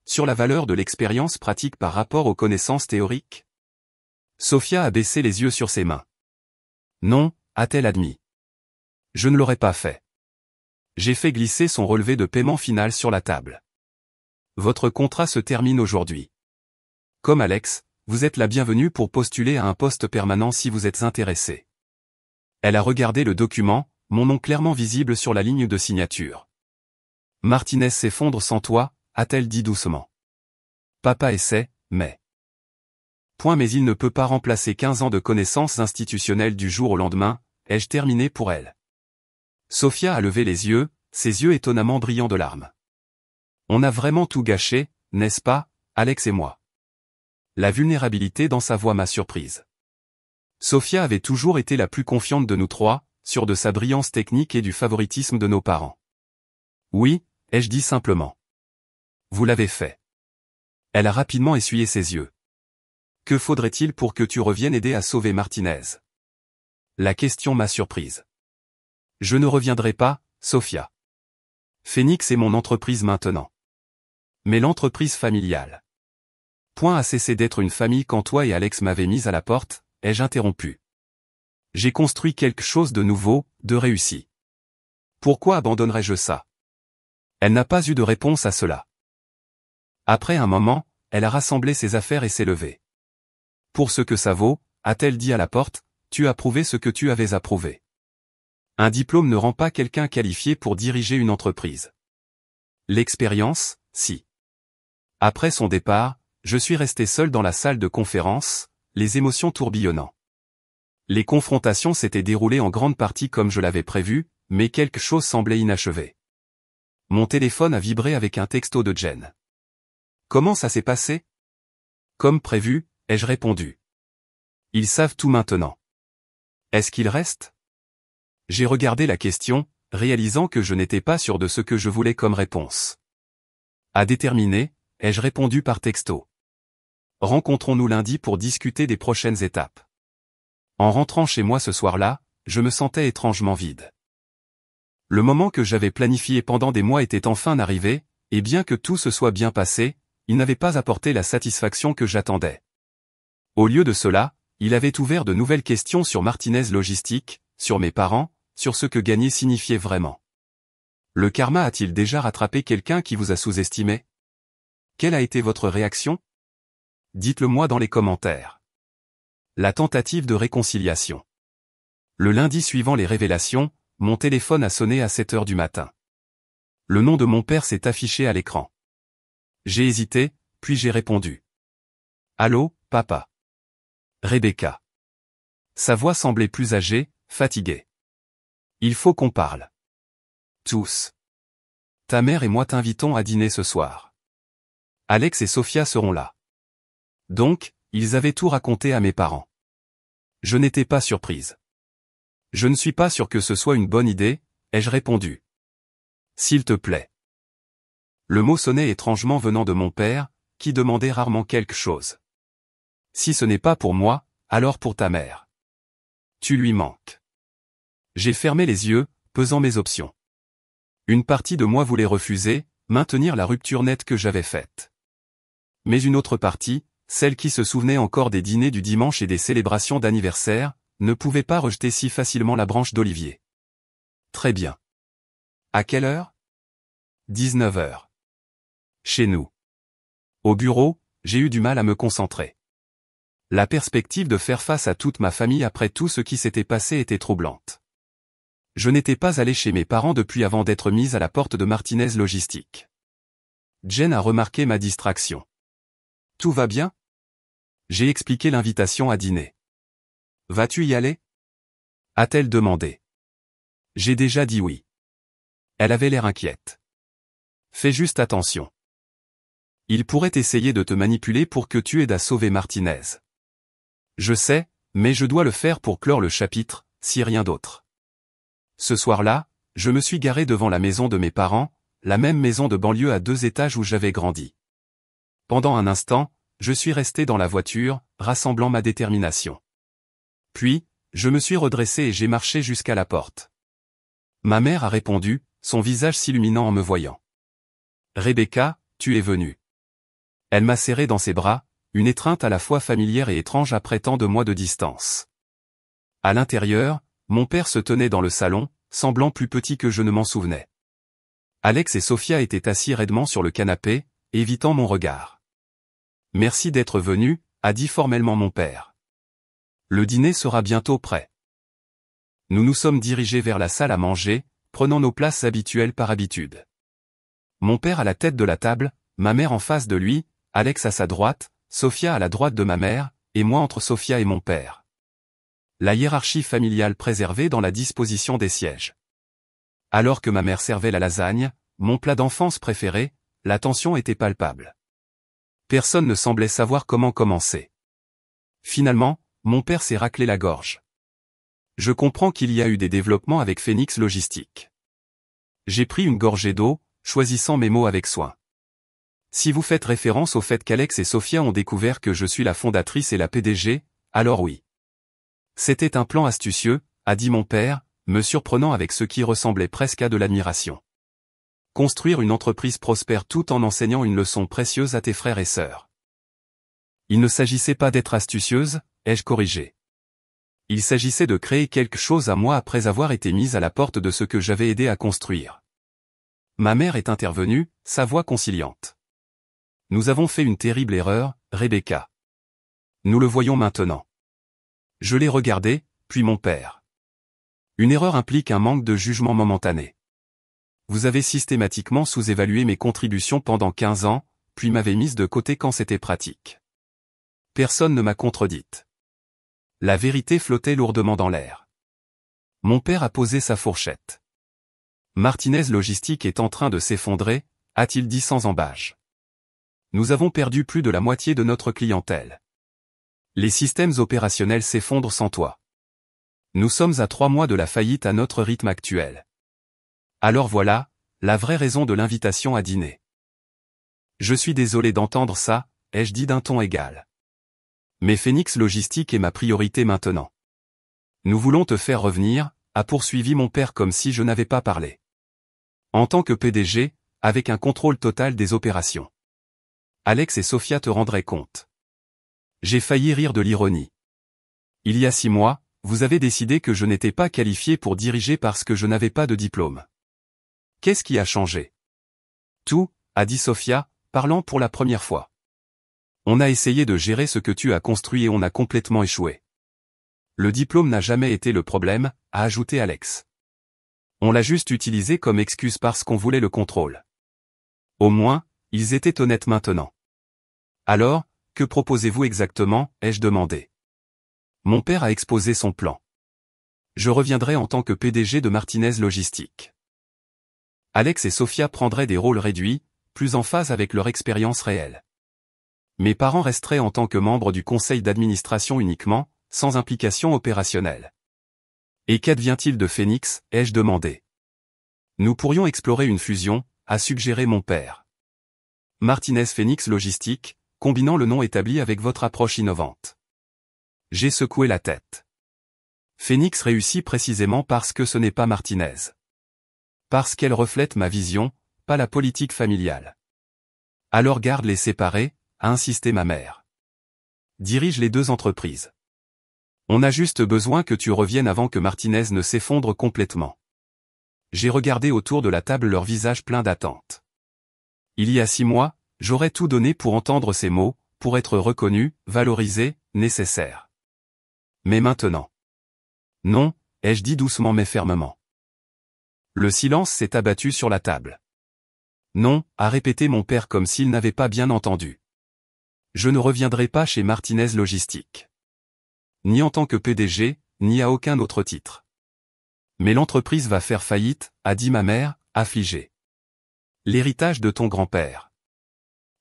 A: Sur la valeur de l'expérience pratique par rapport aux connaissances théoriques? Sophia a baissé les yeux sur ses mains. Non, a-t-elle admis. Je ne l'aurais pas fait. J'ai fait glisser son relevé de paiement final sur la table. Votre contrat se termine aujourd'hui. Comme Alex, vous êtes la bienvenue pour postuler à un poste permanent si vous êtes intéressé. Elle a regardé le document, mon nom clairement visible sur la ligne de signature. Martinez s'effondre sans toi, a-t-elle dit doucement. Papa essaie, mais... Mais il ne peut pas remplacer 15 ans de connaissances institutionnelles du jour au lendemain, ai-je terminé pour elle. Sophia a levé les yeux, ses yeux étonnamment brillants de larmes. On a vraiment tout gâché, n'est-ce pas, Alex et moi? La vulnérabilité dans sa voix m'a surprise. Sophia avait toujours été la plus confiante de nous trois, sûre de sa brillance technique et du favoritisme de nos parents. Oui, ai-je dit simplement. Vous l'avez fait. Elle a rapidement essuyé ses yeux. Que faudrait-il pour que tu reviennes aider à sauver Martinez? La question m'a surprise. Je ne reviendrai pas, Sophia. Phoenix est mon entreprise maintenant. Mais l'entreprise familiale. A cessé d'être une famille quand toi et Alex m'avez mise à la porte, ai-je interrompu. J'ai construit quelque chose de nouveau, de réussi. Pourquoi abandonnerais-je ça? Elle n'a pas eu de réponse à cela. Après un moment, elle a rassemblé ses affaires et s'est levée. Pour ce que ça vaut, a-t-elle dit à la porte, tu as prouvé ce que tu avais approuvé. Un diplôme ne rend pas quelqu'un qualifié pour diriger une entreprise. L'expérience, si. Après son départ, je suis resté seul dans la salle de conférence, les émotions tourbillonnant. Les confrontations s'étaient déroulées en grande partie comme je l'avais prévu, mais quelque chose semblait inachevé. Mon téléphone a vibré avec un texto de Jen. Comment ça s'est passé? Comme prévu, ai-je répondu. Ils savent tout maintenant. Est-ce qu'ils restent? J'ai regardé la question, réalisant que je n'étais pas sûr de ce que je voulais comme réponse. À déterminer, ai-je répondu par texto. Rencontrons-nous lundi pour discuter des prochaines étapes. En rentrant chez moi ce soir-là, je me sentais étrangement vide. Le moment que j'avais planifié pendant des mois était enfin arrivé, et bien que tout se soit bien passé, il n'avait pas apporté la satisfaction que j'attendais. Au lieu de cela, il avait ouvert de nouvelles questions sur Martinez Logistique, sur mes parents, sur ce que gagner signifiait vraiment. Le karma a-t-il déjà rattrapé quelqu'un qui vous a sous-estimé? Quelle a été votre réaction? Dites-le moi dans les commentaires. La tentative de réconciliation. Le lundi suivant les révélations, mon téléphone a sonné à 7 heures du matin. Le nom de mon père s'est affiché à l'écran. J'ai hésité, puis j'ai répondu. Allô, papa. Rebecca. Sa voix semblait plus âgée, fatiguée. Il faut qu'on parle. Tous. Ta mère et moi t'invitons à dîner ce soir. Alex et Sophia seront là. Donc, ils avaient tout raconté à mes parents. Je n'étais pas surprise. Je ne suis pas sûr que ce soit une bonne idée, ai-je répondu. S'il te plaît. Le mot sonnait étrangement venant de mon père, qui demandait rarement quelque chose. Si ce n'est pas pour moi, alors pour ta mère. Tu lui manques. J'ai fermé les yeux, pesant mes options. Une partie de moi voulait refuser, maintenir la rupture nette que j'avais faite. Mais une autre partie, celle qui se souvenait encore des dîners du dimanche et des célébrations d'anniversaire, ne pouvait pas rejeter si facilement la branche d'olivier. Très bien. À quelle heure? 19 heures. Chez nous. Au bureau, j'ai eu du mal à me concentrer. La perspective de faire face à toute ma famille après tout ce qui s'était passé était troublante. Je n'étais pas allé chez mes parents depuis avant d'être mise à la porte de Martinez Logistique. Jen a remarqué ma distraction. Tout va bien? J'ai expliqué l'invitation à dîner. Vas-tu y aller? A-t-elle demandé. J'ai déjà dit oui. Elle avait l'air inquiète. Fais juste attention. Il pourrait essayer de te manipuler pour que tu aides à sauver Martinez. Je sais, mais je dois le faire pour clore le chapitre, si rien d'autre. Ce soir-là, je me suis garé devant la maison de mes parents, la même maison de banlieue à 2 étages où j'avais grandi. Pendant un instant, je suis resté dans la voiture, rassemblant ma détermination. Puis, je me suis redressé et j'ai marché jusqu'à la porte. Ma mère a répondu, son visage s'illuminant en me voyant. Rebecca, tu es venue. Elle m'a serré dans ses bras, une étreinte à la fois familière et étrange après tant de mois de distance. À l'intérieur, mon père se tenait dans le salon, semblant plus petit que je ne m'en souvenais. Alex et Sophia étaient assis raidement sur le canapé, évitant mon regard. Merci d'être venu, a dit formellement mon père. Le dîner sera bientôt prêt. Nous nous sommes dirigés vers la salle à manger, prenant nos places habituelles par habitude. Mon père à la tête de la table, ma mère en face de lui, Alex à sa droite, Sophia à la droite de ma mère, et moi entre Sophia et mon père. La hiérarchie familiale préservée dans la disposition des sièges. Alors que ma mère servait la lasagne, mon plat d'enfance préféré, la tension était palpable. Personne ne semblait savoir comment commencer. Finalement, mon père s'est raclé la gorge. Je comprends qu'il y a eu des développements avec Phoenix Logistique. J'ai pris une gorgée d'eau, choisissant mes mots avec soin. Si vous faites référence au fait qu'Alex et Sophia ont découvert que je suis la fondatrice et la PDG, alors oui. C'était un plan astucieux, a dit mon père, me surprenant avec ce qui ressemblait presque à de l'admiration. Construire une entreprise prospère tout en enseignant une leçon précieuse à tes frères et sœurs. Il ne s'agissait pas d'être astucieuse, ai-je corrigé. Il s'agissait de créer quelque chose à moi après avoir été mise à la porte de ce que j'avais aidé à construire. Ma mère est intervenue, sa voix conciliante. Nous avons fait une terrible erreur, Rebecca. Nous le voyons maintenant. Je l'ai regardé, puis mon père. Une erreur implique un manque de jugement momentané. Vous avez systématiquement sous-évalué mes contributions pendant 15 ans, puis m'avez mise de côté quand c'était pratique. Personne ne m'a contredite. La vérité flottait lourdement dans l'air. Mon père a posé sa fourchette. Martinez Logistique est en train de s'effondrer, a-t-il dit sans embâche. Nous avons perdu plus de la moitié de notre clientèle. Les systèmes opérationnels s'effondrent sans toi. Nous sommes à 3 mois de la faillite à notre rythme actuel. Alors voilà, la vraie raison de l'invitation à dîner. Je suis désolé d'entendre ça, ai-je dit d'un ton égal. Mais Phoenix Logistique est ma priorité maintenant. Nous voulons te faire revenir, a poursuivi mon père comme si je n'avais pas parlé. En tant que PDG, avec un contrôle total des opérations. Alex et Sophia te rendraient compte. J'ai failli rire de l'ironie. Il y a 6 mois, vous avez décidé que je n'étais pas qualifié pour diriger parce que je n'avais pas de diplôme. Qu'est-ce qui a changé? Tout, a dit Sophia, parlant pour la première fois. On a essayé de gérer ce que tu as construit et on a complètement échoué. Le diplôme n'a jamais été le problème, a ajouté Alex. On l'a juste utilisé comme excuse parce qu'on voulait le contrôle. Au moins, ils étaient honnêtes maintenant. Alors, que proposez-vous exactement, ai-je demandé. Mon père a exposé son plan. Je reviendrai en tant que PDG de Martinez Logistique. Alex et Sophia prendraient des rôles réduits, plus en phase avec leur expérience réelle. Mes parents resteraient en tant que membres du conseil d'administration uniquement, sans implication opérationnelle. Et qu'advient-il de Phoenix, ai-je demandé. Nous pourrions explorer une fusion, a suggéré mon père. Martinez Phoenix Logistique, combinant le nom établi avec votre approche innovante. J'ai secoué la tête. Phoenix réussit précisément parce que ce n'est pas Martinez. Parce qu'elle reflète ma vision, pas la politique familiale. Alors garde-les séparés, a insisté ma mère. Dirige les deux entreprises. On a juste besoin que tu reviennes avant que Martinez ne s'effondre complètement. J'ai regardé autour de la table leurs visages pleins d'attente. Il y a 6 mois, j'aurais tout donné pour entendre ces mots, pour être reconnu, valorisé, nécessaire. Mais maintenant. Non, ai-je dit doucement mais fermement. Le silence s'est abattu sur la table. Non, a répété mon père comme s'il n'avait pas bien entendu. Je ne reviendrai pas chez Martinez Logistique. Ni en tant que PDG, ni à aucun autre titre. Mais l'entreprise va faire faillite, a dit ma mère, affligée. L'héritage de ton grand-père.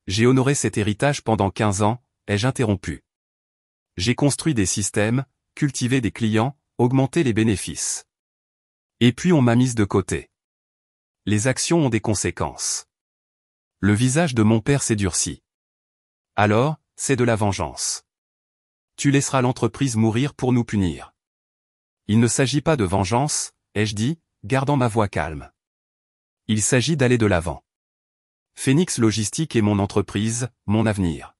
A: J'ai honoré cet héritage pendant 15 ans, ai-je interrompu. J'ai construit des systèmes, cultivé des clients, augmenté les bénéfices. Et puis on m'a mise de côté. Les actions ont des conséquences. Le visage de mon père s'est durci. Alors, c'est de la vengeance. Tu laisseras l'entreprise mourir pour nous punir. Il ne s'agit pas de vengeance, ai-je dit, gardant ma voix calme. Il s'agit d'aller de l'avant. Phoenix Logistique est mon entreprise, mon avenir.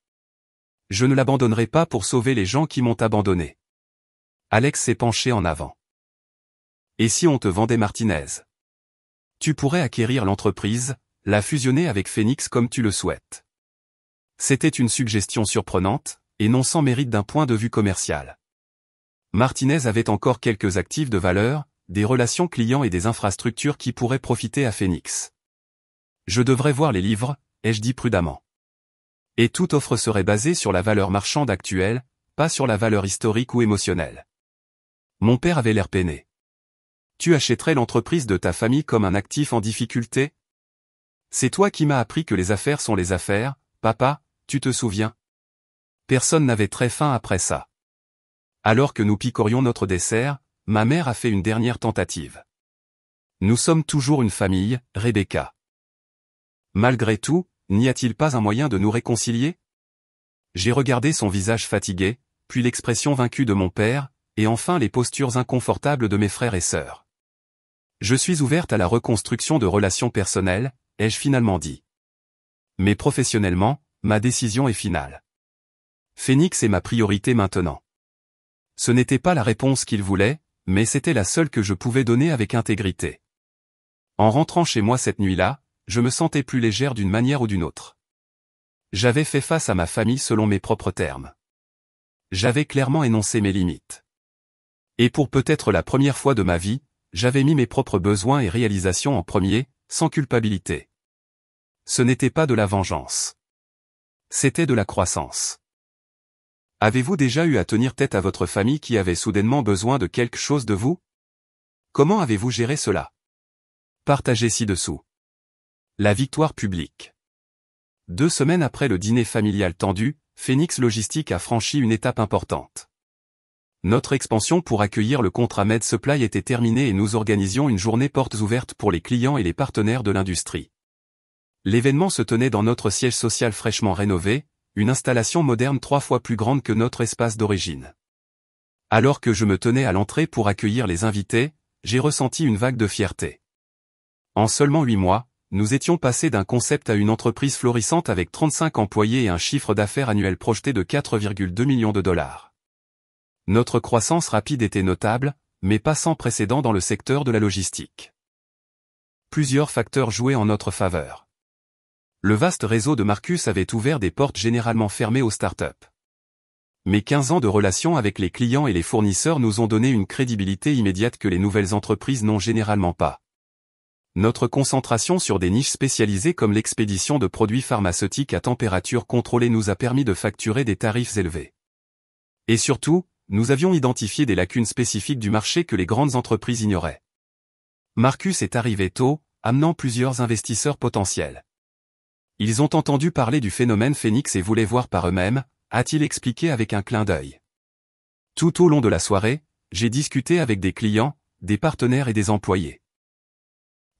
A: Je ne l'abandonnerai pas pour sauver les gens qui m'ont abandonné. Alex s'est penché en avant. Et si on te vendait Martinez? Tu pourrais acquérir l'entreprise, la fusionner avec Phoenix comme tu le souhaites. C'était une suggestion surprenante, et non sans mérite d'un point de vue commercial. Martinez avait encore quelques actifs de valeur, des relations clients et des infrastructures qui pourraient profiter à Phoenix. Je devrais voir les livres, ai-je dit prudemment. Et toute offre serait basée sur la valeur marchande actuelle, pas sur la valeur historique ou émotionnelle. Mon père avait l'air peiné. Tu achèterais l'entreprise de ta famille comme un actif en difficulté? C'est toi qui m'as appris que les affaires sont les affaires, papa, tu te souviens? Personne n'avait très faim après ça. Alors que nous picorions notre dessert, ma mère a fait une dernière tentative. Nous sommes toujours une famille, Rebecca. Malgré tout, n'y a-t-il pas un moyen de nous réconcilier? J'ai regardé son visage fatigué, puis l'expression vaincue de mon père, et enfin les postures inconfortables de mes frères et sœurs. Je suis ouverte à la reconstruction de relations personnelles, ai-je finalement dit. Mais professionnellement, ma décision est finale. Phoenix est ma priorité maintenant. Ce n'était pas la réponse qu'il voulait, mais c'était la seule que je pouvais donner avec intégrité. En rentrant chez moi cette nuit-là, je me sentais plus légère d'une manière ou d'une autre. J'avais fait face à ma famille selon mes propres termes. J'avais clairement énoncé mes limites. Et pour peut-être la première fois de ma vie, j'avais mis mes propres besoins et réalisations en premier, sans culpabilité. Ce n'était pas de la vengeance. C'était de la croissance. Avez-vous déjà eu à tenir tête à votre famille qui avait soudainement besoin de quelque chose de vous? Comment avez-vous géré cela? Partagez ci-dessous. La victoire publique. 2 semaines après le dîner familial tendu, Phoenix Logistique a franchi une étape importante. Notre expansion pour accueillir le contrat Med Supply était terminée et nous organisions une journée portes ouvertes pour les clients et les partenaires de l'industrie. L'événement se tenait dans notre siège social fraîchement rénové, une installation moderne 3 fois plus grande que notre espace d'origine. Alors que je me tenais à l'entrée pour accueillir les invités, j'ai ressenti une vague de fierté. En seulement 8 mois, nous étions passés d'un concept à une entreprise florissante avec 35 employés et un chiffre d'affaires annuel projeté de 4,2 millions de dollars. Notre croissance rapide était notable, mais pas sans précédent dans le secteur de la logistique. Plusieurs facteurs jouaient en notre faveur. Le vaste réseau de Marcus avait ouvert des portes généralement fermées aux startups. Mes 15 ans de relations avec les clients et les fournisseurs nous ont donné une crédibilité immédiate que les nouvelles entreprises n'ont généralement pas. Notre concentration sur des niches spécialisées comme l'expédition de produits pharmaceutiques à température contrôlée nous a permis de facturer des tarifs élevés. Et surtout, nous avions identifié des lacunes spécifiques du marché que les grandes entreprises ignoraient. Marcus est arrivé tôt, amenant plusieurs investisseurs potentiels. Ils ont entendu parler du phénomène Phoenix et voulaient voir par eux-mêmes, a-t-il expliqué avec un clin d'œil. Tout au long de la soirée, j'ai discuté avec des clients, des partenaires et des employés.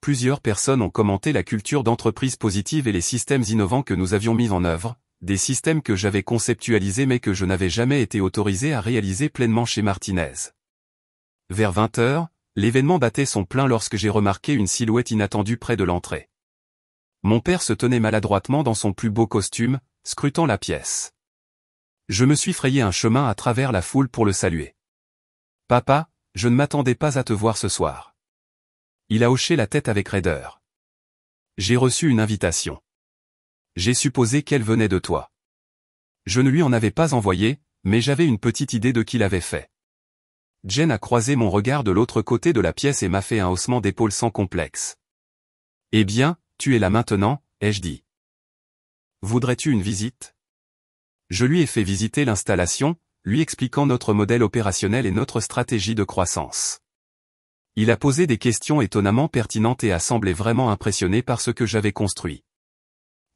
A: Plusieurs personnes ont commenté la culture d'entreprise positive et les systèmes innovants que nous avions mis en œuvre, des systèmes que j'avais conceptualisés mais que je n'avais jamais été autorisé à réaliser pleinement chez Martinez. Vers 20 h, l'événement battait son plein lorsque j'ai remarqué une silhouette inattendue près de l'entrée. Mon père se tenait maladroitement dans son plus beau costume, scrutant la pièce. Je me suis frayé un chemin à travers la foule pour le saluer. « Papa, je ne m'attendais pas à te voir ce soir. » Il a hoché la tête avec raideur. « J'ai reçu une invitation. J'ai supposé qu'elle venait de toi. » Je ne lui en avais pas envoyé, mais j'avais une petite idée de qui l'avait fait. Jen a croisé mon regard de l'autre côté de la pièce et m'a fait un haussement d'épaule sans complexe. « Eh bien, tu es là maintenant, ai-je dit. Voudrais-tu une visite ? » Je lui ai fait visiter l'installation, lui expliquant notre modèle opérationnel et notre stratégie de croissance. Il a posé des questions étonnamment pertinentes et a semblé vraiment impressionné par ce que j'avais construit.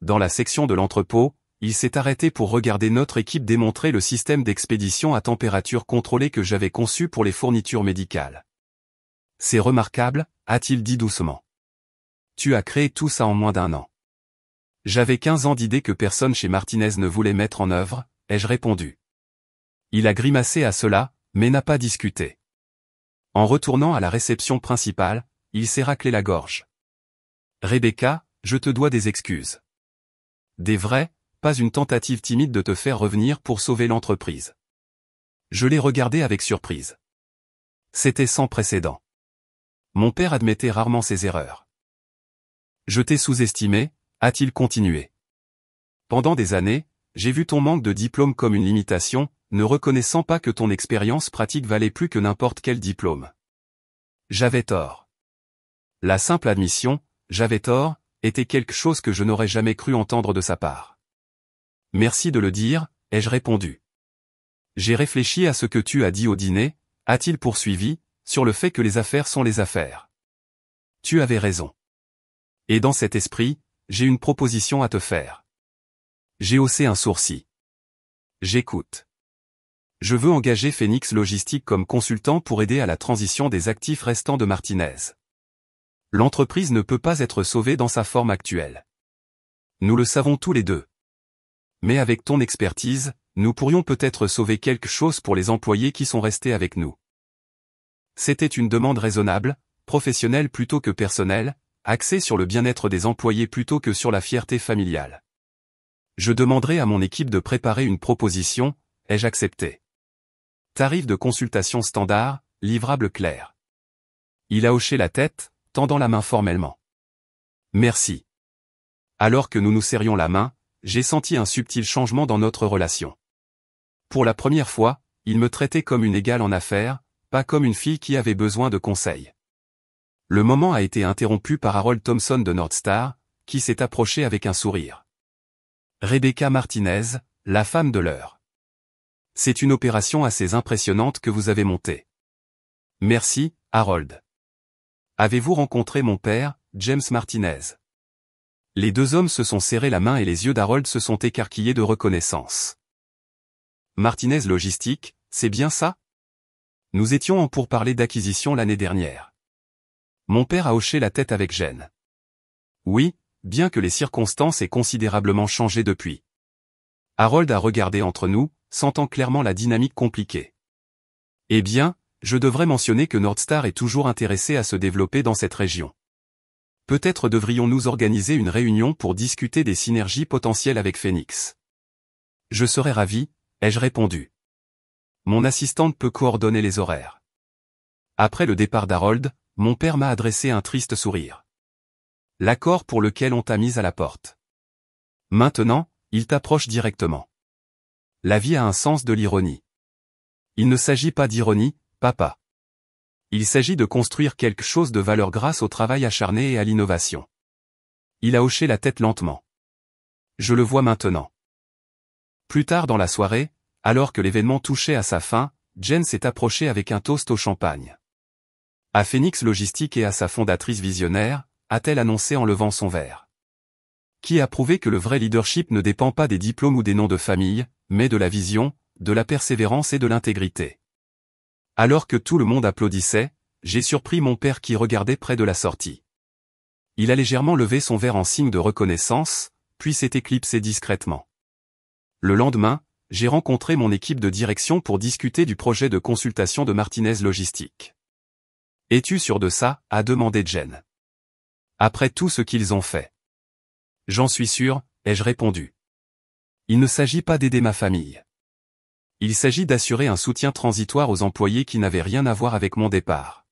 A: Dans la section de l'entrepôt, il s'est arrêté pour regarder notre équipe démontrer le système d'expédition à température contrôlée que j'avais conçu pour les fournitures médicales. « C'est remarquable, a-t-il dit doucement. Tu as créé tout ça en moins d'1 an. » J'avais 15 ans d'idées que personne chez Martinez ne voulait mettre en œuvre, ai-je répondu. Il a grimacé à cela, mais n'a pas discuté. En retournant à la réception principale, il s'est raclé la gorge. « Rebecca, je te dois des excuses. Des vraies, pas une tentative timide de te faire revenir pour sauver l'entreprise. » Je l'ai regardé avec surprise. C'était sans précédent. Mon père admettait rarement ses erreurs. « Je t'ai sous-estimé, » a-t-il continué. Pendant des années, j'ai vu ton manque de diplôme comme une limitation, ne reconnaissant pas que ton expérience pratique valait plus que n'importe quel diplôme. J'avais tort. La simple admission, j'avais tort, était quelque chose que je n'aurais jamais cru entendre de sa part. Merci de le dire, ai-je répondu. J'ai réfléchi à ce que tu as dit au dîner, a-t-il poursuivi, sur le fait que les affaires sont les affaires. Tu avais raison. Et dans cet esprit, j'ai une proposition à te faire. J'ai haussé un sourcil. J'écoute. Je veux engager Phoenix Logistique comme consultant pour aider à la transition des actifs restants de Martinez. L'entreprise ne peut pas être sauvée dans sa forme actuelle. Nous le savons tous les deux. Mais avec ton expertise, nous pourrions peut-être sauver quelque chose pour les employés qui sont restés avec nous. C'était une demande raisonnable, professionnelle plutôt que personnelle, axée sur le bien-être des employés plutôt que sur la fierté familiale. Je demanderai à mon équipe de préparer une proposition, ai-je accepté. Tarif de consultation standard, livrable clair. Il a hoché la tête, tendant la main formellement. Merci. Alors que nous nous serrions la main, j'ai senti un subtil changement dans notre relation. Pour la première fois, il me traitait comme une égale en affaires, pas comme une fille qui avait besoin de conseils. Le moment a été interrompu par Harold Thompson de Northstar, qui s'est approché avec un sourire. Rebecca Martinez, la femme de l'heure. C'est une opération assez impressionnante que vous avez montée. Merci, Harold. Avez-vous rencontré mon père, James Martinez? Les deux hommes se sont serrés la main et les yeux d'Harold se sont écarquillés de reconnaissance. Martinez Logistique, c'est bien ça? Nous étions en pourparlers d'acquisition l'année dernière. Mon père a hoché la tête avec gêne. Oui, bien que les circonstances aient considérablement changé depuis. Harold a regardé entre nous, sentant clairement la dynamique compliquée. Eh bien, je devrais mentionner que Northstar est toujours intéressé à se développer dans cette région. Peut-être devrions-nous organiser une réunion pour discuter des synergies potentielles avec Phoenix. Je serais ravi, ai-je répondu. Mon assistante peut coordonner les horaires. Après le départ d'Harold, mon père m'a adressé un triste sourire. L'accord pour lequel on t'a mise à la porte. Maintenant, il t'approche directement. La vie a un sens de l'ironie. Il ne s'agit pas d'ironie, papa. Il s'agit de construire quelque chose de valeur grâce au travail acharné et à l'innovation. Il a hoché la tête lentement. Je le vois maintenant. Plus tard dans la soirée, alors que l'événement touchait à sa fin, Jen s'est approchée avec un toast au champagne. À Phoenix Logistique et à sa fondatrice visionnaire, a-t-elle annoncé en levant son verre. qui a prouvé que le vrai leadership ne dépend pas des diplômes ou des noms de famille, mais de la vision, de la persévérance et de l'intégrité. Alors que tout le monde applaudissait, j'ai surpris mon père qui regardait près de la sortie. Il a légèrement levé son verre en signe de reconnaissance, puis s'est éclipsé discrètement. Le lendemain, j'ai rencontré mon équipe de direction pour discuter du projet de consultation de Martinez Logistique. « Es-tu sûr de ça ?» a demandé Jen. « Après tout ce qu'ils ont fait. »« J'en suis sûr », ai-je répondu. « Il ne s'agit pas d'aider ma famille. Il s'agit d'assurer un soutien transitoire aux employés qui n'avaient rien à voir avec mon départ.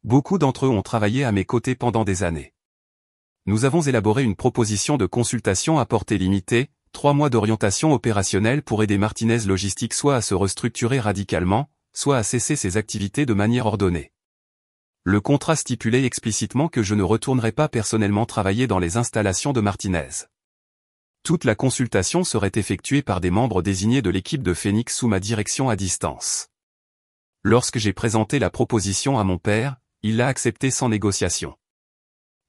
A: Beaucoup d'entre eux ont travaillé à mes côtés pendant des années. Nous avons élaboré une proposition de consultation à portée limitée, 3 mois d'orientation opérationnelle pour aider Martinez Logistique soit à se restructurer radicalement, soit à cesser ses activités de manière ordonnée. Le contrat stipulait explicitement que je ne retournerais pas personnellement travailler dans les installations de Martinez. Toute la consultation serait effectuée par des membres désignés de l'équipe de Phoenix sous ma direction à distance. Lorsque j'ai présenté la proposition à mon père, il l'a acceptée sans négociation.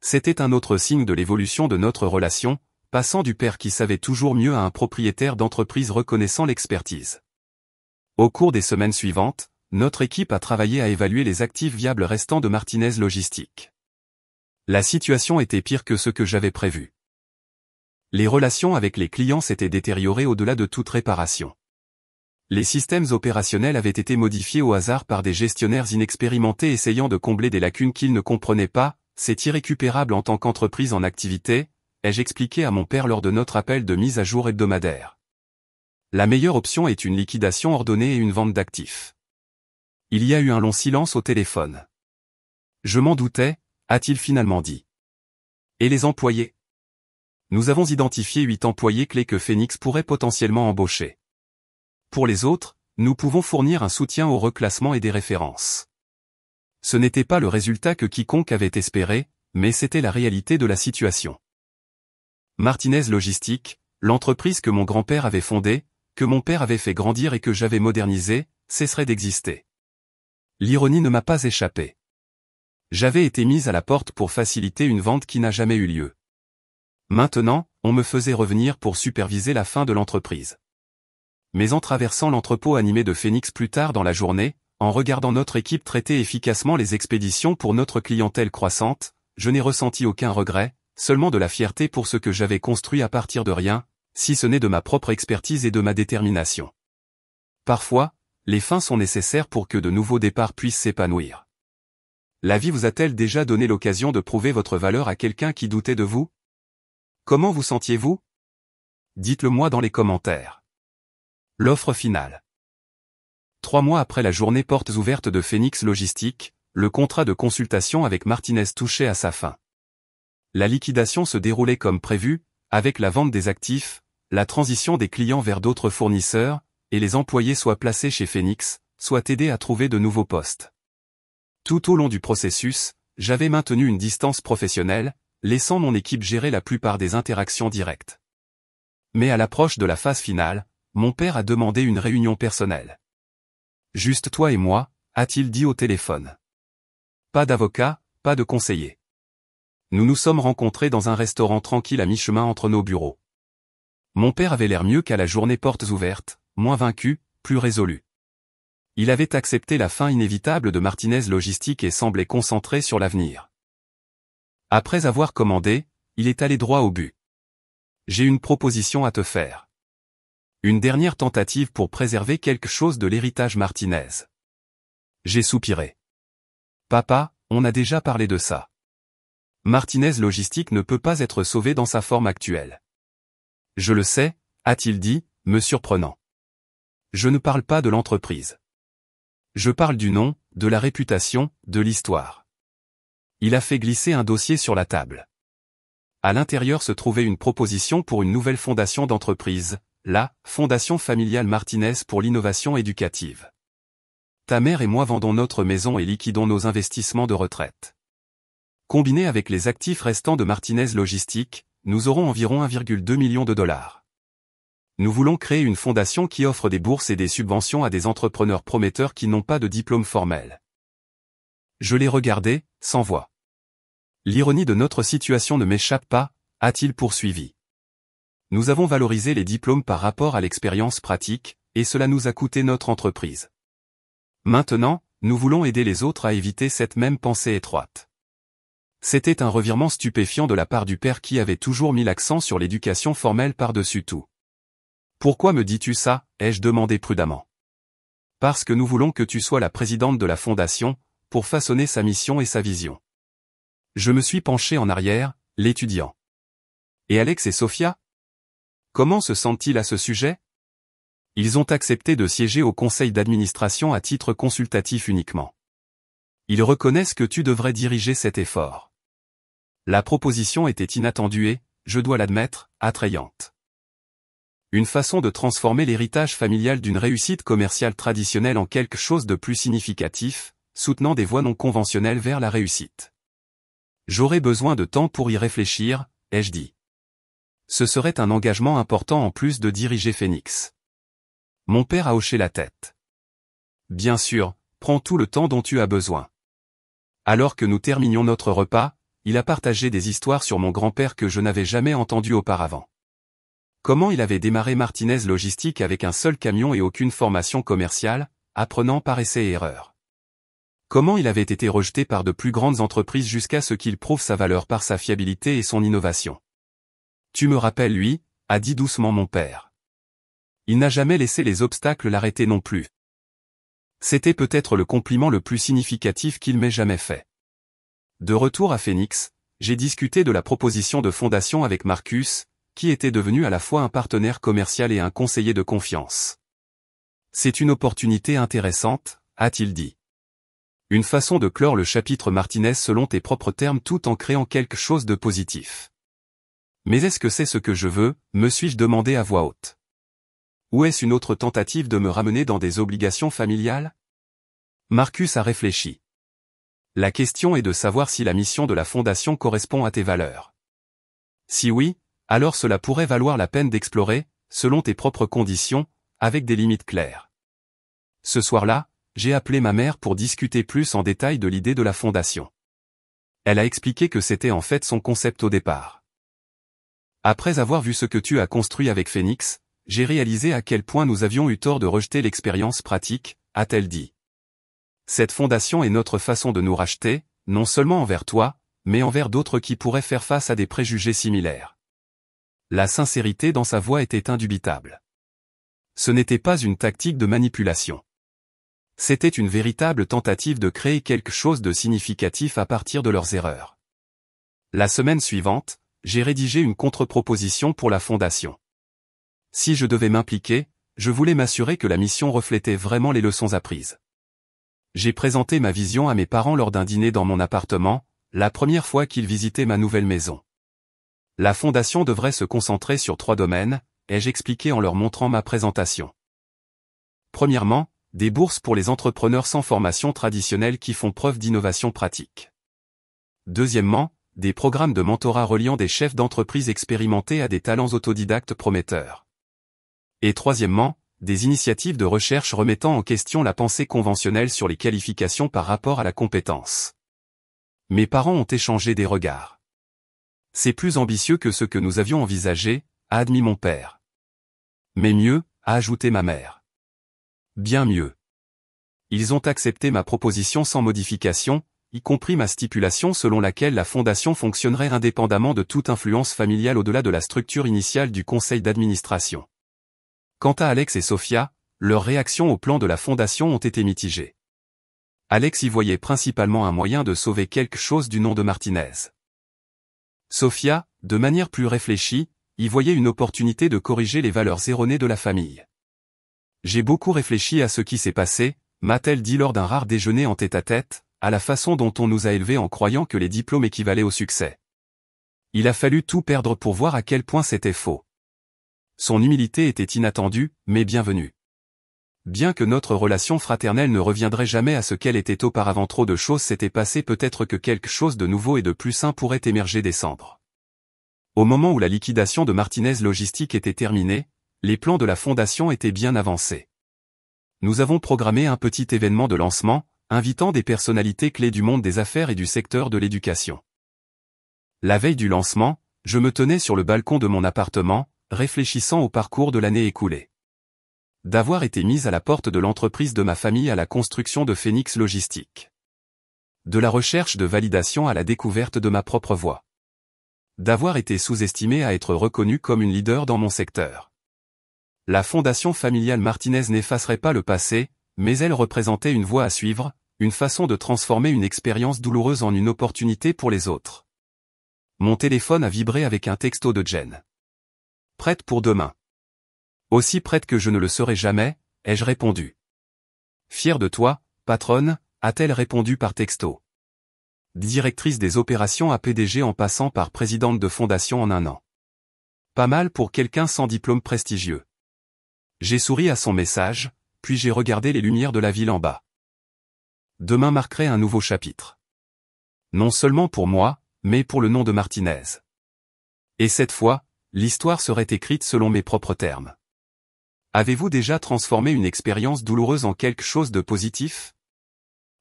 A: C'était un autre signe de l'évolution de notre relation, passant du père qui savait toujours mieux à un propriétaire d'entreprise reconnaissant l'expertise. Au cours des semaines suivantes, notre équipe a travaillé à évaluer les actifs viables restants de Martinez Logistique. La situation était pire que ce que j'avais prévu. Les relations avec les clients s'étaient détériorées au-delà de toute réparation. Les systèmes opérationnels avaient été modifiés au hasard par des gestionnaires inexpérimentés essayant de combler des lacunes qu'ils ne comprenaient pas. C'est irrécupérable en tant qu'entreprise en activité, ai-je expliqué à mon père lors de notre appel de mise à jour hebdomadaire. La meilleure option est une liquidation ordonnée et une vente d'actifs. Il y a eu un long silence au téléphone. Je m'en doutais, a-t-il finalement dit. Et les employés ? Nous avons identifié 8 employés clés que Phoenix pourrait potentiellement embaucher. Pour les autres, nous pouvons fournir un soutien au reclassement et des références. Ce n'était pas le résultat que quiconque avait espéré, mais c'était la réalité de la situation. Martinez Logistique, l'entreprise que mon grand-père avait fondée, que mon père avait fait grandir et que j'avais modernisée, cesserait d'exister. L'ironie ne m'a pas échappé. J'avais été mise à la porte pour faciliter une vente qui n'a jamais eu lieu. Maintenant, on me faisait revenir pour superviser la fin de l'entreprise. Mais en traversant l'entrepôt animé de Phoenix plus tard dans la journée, en regardant notre équipe traiter efficacement les expéditions pour notre clientèle croissante, je n'ai ressenti aucun regret, seulement de la fierté pour ce que j'avais construit à partir de rien, si ce n'est de ma propre expertise et de ma détermination. Parfois, les fins sont nécessaires pour que de nouveaux départs puissent s'épanouir. La vie vous a-t-elle déjà donné l'occasion de prouver votre valeur à quelqu'un qui doutait de vous ? Comment vous sentiez-vous ? Dites-le moi dans les commentaires. L'offre finale. 3 mois après la journée portes ouvertes de Phoenix Logistique, le contrat de consultation avec Martinez touchait à sa fin. La liquidation se déroulait comme prévu, avec la vente des actifs, la transition des clients vers d'autres fournisseurs, et les employés soit placés chez Phoenix, soit aidés à trouver de nouveaux postes. Tout au long du processus, j'avais maintenu une distance professionnelle, laissant mon équipe gérer la plupart des interactions directes. Mais à l'approche de la phase finale, mon père a demandé une réunion personnelle. « Juste toi et moi », a-t-il dit au téléphone. Pas d'avocat, pas de conseiller. Nous nous sommes rencontrés dans un restaurant tranquille à mi-chemin entre nos bureaux. Mon père avait l'air mieux qu'à la journée portes ouvertes, moins vaincu, plus résolu. Il avait accepté la fin inévitable de Martinez Logistique et semblait concentré sur l'avenir. Après avoir commandé, il est allé droit au but. « J'ai une proposition à te faire. Une dernière tentative pour préserver quelque chose de l'héritage Martinez. » J'ai soupiré. « Papa, on a déjà parlé de ça. Martinez Logistique ne peut pas être sauvé dans sa forme actuelle. »« Je le sais, » a-t-il dit, me surprenant. « Je ne parle pas de l'entreprise. Je parle du nom, de la réputation, de l'histoire. » Il a fait glisser un dossier sur la table. À l'intérieur se trouvait une proposition pour une nouvelle fondation d'entreprise, la Fondation familiale Martinez pour l'innovation éducative. Ta mère et moi vendons notre maison et liquidons nos investissements de retraite. Combiné avec les actifs restants de Martinez Logistique, nous aurons environ 1,2 million de dollars. Nous voulons créer une fondation qui offre des bourses et des subventions à des entrepreneurs prometteurs qui n'ont pas de diplôme formel. Je l'ai regardé, sans voix. L'ironie de notre situation ne m'échappe pas, a-t-il poursuivi. Nous avons valorisé les diplômes par rapport à l'expérience pratique, et cela nous a coûté notre entreprise. Maintenant, nous voulons aider les autres à éviter cette même pensée étroite. C'était un revirement stupéfiant de la part du père qui avait toujours mis l'accent sur l'éducation formelle par-dessus tout. Pourquoi me dis-tu ça, ai-je demandé prudemment. Parce que nous voulons que tu sois la présidente de la fondation, pour façonner sa mission et sa vision. Je me suis penché en arrière, l'étudiant. Et Alex et Sophia? Comment se sentent-ils à ce sujet? Ils ont accepté de siéger au conseil d'administration à titre consultatif uniquement. Ils reconnaissent que tu devrais diriger cet effort. La proposition était inattendue et, je dois l'admettre, attrayante. Une façon de transformer l'héritage familial d'une réussite commerciale traditionnelle en quelque chose de plus significatif, soutenant des voies non conventionnelles vers la réussite. J'aurai besoin de temps pour y réfléchir, ai-je dit. Ce serait un engagement important en plus de diriger Phoenix. Mon père a hoché la tête. Bien sûr, prends tout le temps dont tu as besoin. Alors que nous terminions notre repas, il a partagé des histoires sur mon grand-père que je n'avais jamais entendues auparavant. Comment il avait démarré Martinez Logistique avec un seul camion et aucune formation commerciale, apprenant par essai et erreur. Comment il avait été rejeté par de plus grandes entreprises jusqu'à ce qu'il prouve sa valeur par sa fiabilité et son innovation. Tu me rappelles lui, a dit doucement mon père. Il n'a jamais laissé les obstacles l'arrêter non plus. C'était peut-être le compliment le plus significatif qu'il m'ait jamais fait. De retour à Phoenix, j'ai discuté de la proposition de fondation avec Marcus, qui était devenu à la fois un partenaire commercial et un conseiller de confiance. C'est une opportunité intéressante, a-t-il dit. Une façon de clore le chapitre Martinez selon tes propres termes tout en créant quelque chose de positif. Mais est-ce que c'est ce que je veux, me suis-je demandé à voix haute. Ou est-ce une autre tentative de me ramener dans des obligations familiales? Marcus a réfléchi. La question est de savoir si la mission de la fondation correspond à tes valeurs. Si oui, alors cela pourrait valoir la peine d'explorer, selon tes propres conditions, avec des limites claires. Ce soir-là, j'ai appelé ma mère pour discuter plus en détail de l'idée de la fondation. Elle a expliqué que c'était en fait son concept au départ. Après avoir vu ce que tu as construit avec Phoenix, j'ai réalisé à quel point nous avions eu tort de rejeter l'expérience pratique, a-t-elle dit. Cette fondation est notre façon de nous racheter, non seulement envers toi, mais envers d'autres qui pourraient faire face à des préjugés similaires. La sincérité dans sa voix était indubitable. Ce n'était pas une tactique de manipulation. C'était une véritable tentative de créer quelque chose de significatif à partir de leurs erreurs. La semaine suivante, j'ai rédigé une contre-proposition pour la fondation. Si je devais m'impliquer, je voulais m'assurer que la mission reflétait vraiment les leçons apprises. J'ai présenté ma vision à mes parents lors d'un dîner dans mon appartement, la première fois qu'ils visitaient ma nouvelle maison. La fondation devrait se concentrer sur 3 domaines, ai-je expliqué en leur montrant ma présentation. Premièrement, des bourses pour les entrepreneurs sans formation traditionnelle qui font preuve d'innovation pratique. Deuxièmement, des programmes de mentorat reliant des chefs d'entreprise expérimentés à des talents autodidactes prometteurs. Et troisièmement, des initiatives de recherche remettant en question la pensée conventionnelle sur les qualifications par rapport à la compétence. Mes parents ont échangé des regards. C'est plus ambitieux que ce que nous avions envisagé, a admis mon père. Mais mieux, a ajouté ma mère. Bien mieux. Ils ont accepté ma proposition sans modification, y compris ma stipulation selon laquelle la fondation fonctionnerait indépendamment de toute influence familiale au-delà de la structure initiale du conseil d'administration. Quant à Alex et Sophia, leurs réactions au plan de la fondation ont été mitigées. Alex y voyait principalement un moyen de sauver quelque chose du nom de Martinez. Sophia, de manière plus réfléchie, y voyait une opportunité de corriger les valeurs erronées de la famille. J'ai beaucoup réfléchi à ce qui s'est passé, m'a-t-elle dit lors d'un rare déjeuner en tête-à-tête, à la façon dont on nous a élevés en croyant que les diplômes équivalaient au succès. Il a fallu tout perdre pour voir à quel point c'était faux. Son humilité était inattendue, mais bienvenue. Bien que notre relation fraternelle ne reviendrait jamais à ce qu'elle était auparavant, trop de choses s'étaient passées, peut-être que quelque chose de nouveau et de plus sain pourrait émerger des cendres. Au moment où la liquidation de Martinez Logistique était terminée, les plans de la fondation étaient bien avancés. Nous avons programmé un petit événement de lancement, invitant des personnalités clés du monde des affaires et du secteur de l'éducation. La veille du lancement, Je me tenais sur le balcon de mon appartement, réfléchissant au parcours de l'année écoulée. D'avoir été mise à la porte de l'entreprise de ma famille à la construction de Phoenix Logistique. De la recherche de validation à la découverte de ma propre voie. D'avoir été sous-estimé à être reconnu comme une leader dans mon secteur. La fondation familiale Martinez n'effacerait pas le passé, mais elle représentait une voie à suivre, une façon de transformer une expérience douloureuse en une opportunité pour les autres. Mon téléphone a vibré avec un texto de Jen. Prête pour demain. Aussi prête que je ne le serai jamais, ai-je répondu. Fière de toi, patronne, a-t-elle répondu par texto. Directrice des opérations à PDG en passant par présidente de fondation en un an. Pas mal pour quelqu'un sans diplôme prestigieux. J'ai souri à son message, puis j'ai regardé les lumières de la ville en bas. Demain marquerait un nouveau chapitre. Non seulement pour moi, mais pour le nom de Martinez. Et cette fois, l'histoire serait écrite selon mes propres termes. Avez-vous déjà transformé une expérience douloureuse en quelque chose de positif?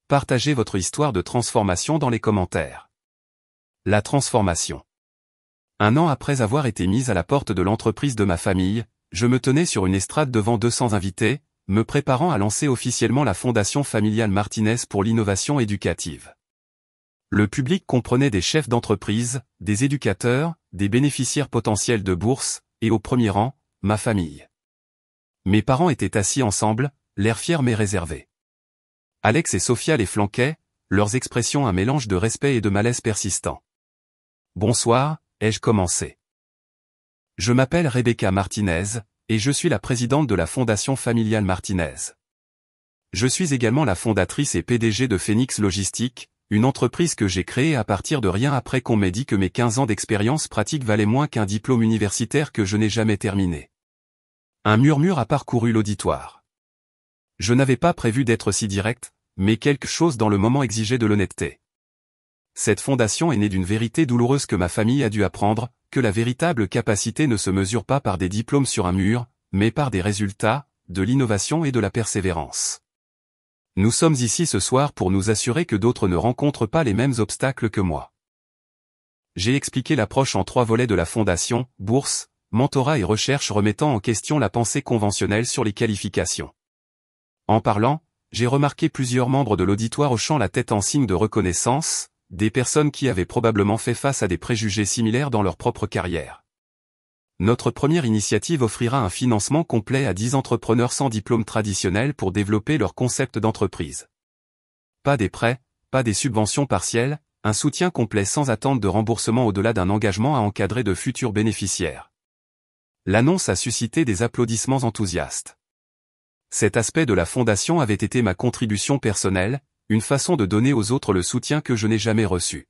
A: Partagez votre histoire de transformation dans les commentaires. La transformation. Un an après avoir été mise à la porte de l'entreprise de ma famille, je me tenais sur une estrade devant 200 invités, me préparant à lancer officiellement la Fondation familiale Martinez pour l'innovation éducative. Le public comprenait des chefs d'entreprise, des éducateurs, des bénéficiaires potentiels de bourses, et au premier rang, ma famille. Mes parents étaient assis ensemble, l'air fier mais réservé. Alex et Sophia les flanquaient, leurs expressions un mélange de respect et de malaise persistant. Bonsoir, ai-je commencé. Je m'appelle Rebecca Martinez, et je suis la présidente de la Fondation familiale Martinez. Je suis également la fondatrice et PDG de Phoenix Logistique, une entreprise que j'ai créée à partir de rien après qu'on m'ait dit que mes 15 ans d'expérience pratique valaient moins qu'un diplôme universitaire que je n'ai jamais terminé. Un murmure a parcouru l'auditoire. Je n'avais pas prévu d'être si direct, mais quelque chose dans le moment exigeait de l'honnêteté. Cette fondation est née d'une vérité douloureuse que ma famille a dû apprendre, que la véritable capacité ne se mesure pas par des diplômes sur un mur, mais par des résultats, de l'innovation et de la persévérance. Nous sommes ici ce soir pour nous assurer que d'autres ne rencontrent pas les mêmes obstacles que moi. J'ai expliqué l'approche en 3 volets de la fondation, bourse, mentorat et recherche remettant en question la pensée conventionnelle sur les qualifications. En parlant, j'ai remarqué plusieurs membres de l'auditoire hochant la tête en signe de reconnaissance, des personnes qui avaient probablement fait face à des préjugés similaires dans leur propre carrière. Notre première initiative offrira un financement complet à 10 entrepreneurs sans diplôme traditionnel pour développer leur concept d'entreprise. Pas des prêts, pas des subventions partielles, un soutien complet sans attente de remboursement au-delà d'un engagement à encadrer de futurs bénéficiaires. L'annonce a suscité des applaudissements enthousiastes. Cet aspect de la fondation avait été ma contribution personnelle, une façon de donner aux autres le soutien que je n'ai jamais reçu.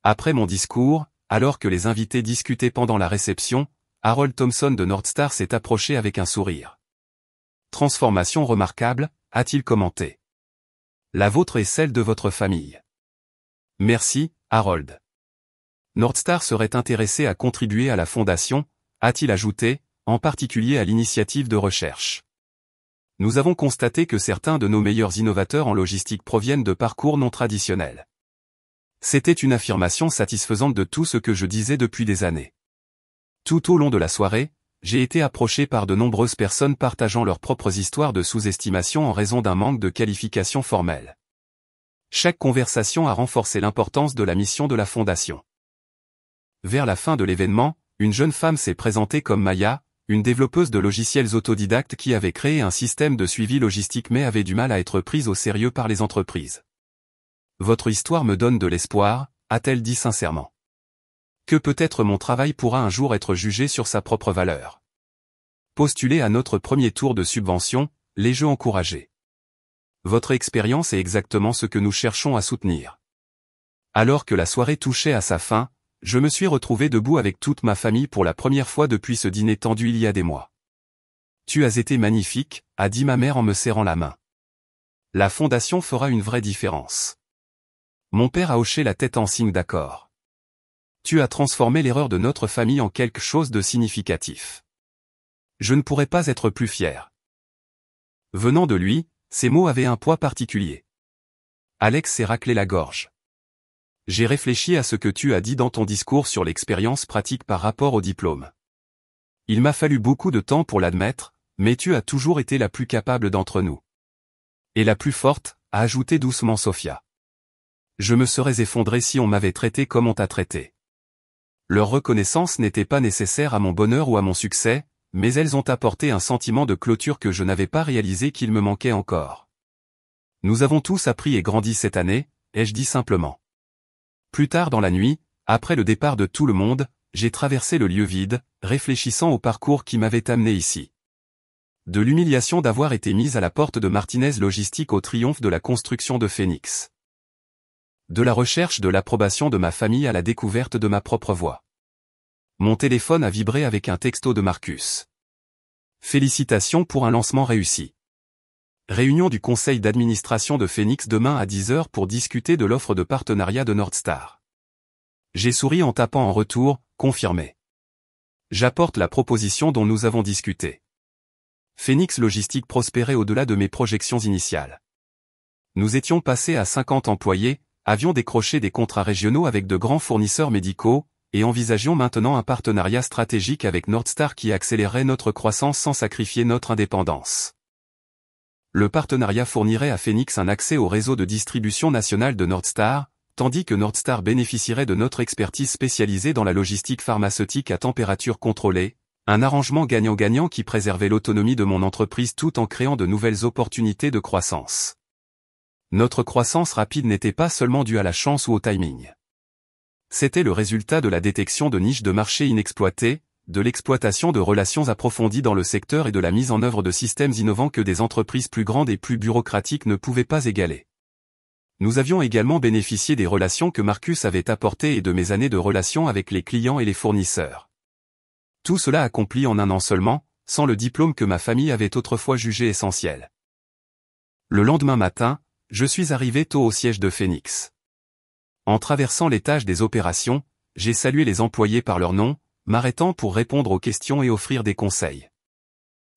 A: Après mon discours, alors que les invités discutaient pendant la réception, Harold Thompson de Northstar s'est approché avec un sourire. Transformation remarquable, a-t-il commenté. La vôtre est celle de votre famille. Merci, Harold. Northstar serait intéressé à contribuer à la fondation, a-t-il ajouté, en particulier à l'initiative de recherche. Nous avons constaté que certains de nos meilleurs innovateurs en logistique proviennent de parcours non traditionnels. C'était une affirmation satisfaisante de tout ce que je disais depuis des années. Tout au long de la soirée, j'ai été approché par de nombreuses personnes partageant leurs propres histoires de sous-estimation en raison d'un manque de qualification formelle. Chaque conversation a renforcé l'importance de la mission de la Fondation. Vers la fin de l'événement, une jeune femme s'est présentée comme Maya, une développeuse de logiciels autodidacte qui avait créé un système de suivi logistique mais avait du mal à être prise au sérieux par les entreprises. Votre histoire me donne de l'espoir, a-t-elle dit sincèrement. Que peut-être mon travail pourra un jour être jugé sur sa propre valeur. Postulez à notre premier tour de subvention, les jeux encouragés. Votre expérience est exactement ce que nous cherchons à soutenir. Alors que la soirée touchait à sa fin, je me suis retrouvé debout avec toute ma famille pour la première fois depuis ce dîner tendu il y a des mois. Tu as été magnifique, a dit ma mère en me serrant la main. La fondation fera une vraie différence. Mon père a hoché la tête en signe d'accord. Tu as transformé l'erreur de notre famille en quelque chose de significatif. Je ne pourrais pas être plus fier. Venant de lui, ces mots avaient un poids particulier. Alex s'est raclé la gorge. J'ai réfléchi à ce que tu as dit dans ton discours sur l'expérience pratique par rapport au diplôme. Il m'a fallu beaucoup de temps pour l'admettre, mais tu as toujours été la plus capable d'entre nous. Et la plus forte, a ajouté doucement Sophia. Je me serais effondré si on m'avait traité comme on t'a traité. Leur reconnaissance n'était pas nécessaire à mon bonheur ou à mon succès, mais elles ont apporté un sentiment de clôture que je n'avais pas réalisé qu'il me manquait encore. Nous avons tous appris et grandi cette année, ai-je dit simplement. Plus tard dans la nuit, après le départ de tout le monde, j'ai traversé le lieu vide, réfléchissant au parcours qui m'avait amené ici. De l'humiliation d'avoir été mise à la porte de Martinez Logistique au triomphe de la construction de Phoenix. De la recherche de l'approbation de ma famille à la découverte de ma propre voix. Mon téléphone a vibré avec un texto de Marcus. Félicitations pour un lancement réussi. Réunion du conseil d'administration de Phoenix demain à 10h pour discuter de l'offre de partenariat de Northstar. J'ai souri en tapant en retour, confirmé. J'apporte la proposition dont nous avons discuté. Phoenix Logistique prospérait au-delà de mes projections initiales. Nous étions passés à 50 employés, avions décroché des contrats régionaux avec de grands fournisseurs médicaux, et envisagions maintenant un partenariat stratégique avec Northstar qui accélérerait notre croissance sans sacrifier notre indépendance. Le partenariat fournirait à Phoenix un accès au réseau de distribution nationale de Northstar, tandis que Northstar bénéficierait de notre expertise spécialisée dans la logistique pharmaceutique à température contrôlée, un arrangement gagnant-gagnant qui préservait l'autonomie de mon entreprise tout en créant de nouvelles opportunités de croissance. Notre croissance rapide n'était pas seulement due à la chance ou au timing. C'était le résultat de la détection de niches de marché inexploitées, de l'exploitation de relations approfondies dans le secteur et de la mise en œuvre de systèmes innovants que des entreprises plus grandes et plus bureaucratiques ne pouvaient pas égaler. Nous avions également bénéficié des relations que Marcus avait apportées et de mes années de relations avec les clients et les fournisseurs. Tout cela accompli en un an seulement, sans le diplôme que ma famille avait autrefois jugé essentiel. Le lendemain matin, je suis arrivé tôt au siège de Phoenix. En traversant l'étage des opérations, j'ai salué les employés par leur nom, m'arrêtant pour répondre aux questions et offrir des conseils.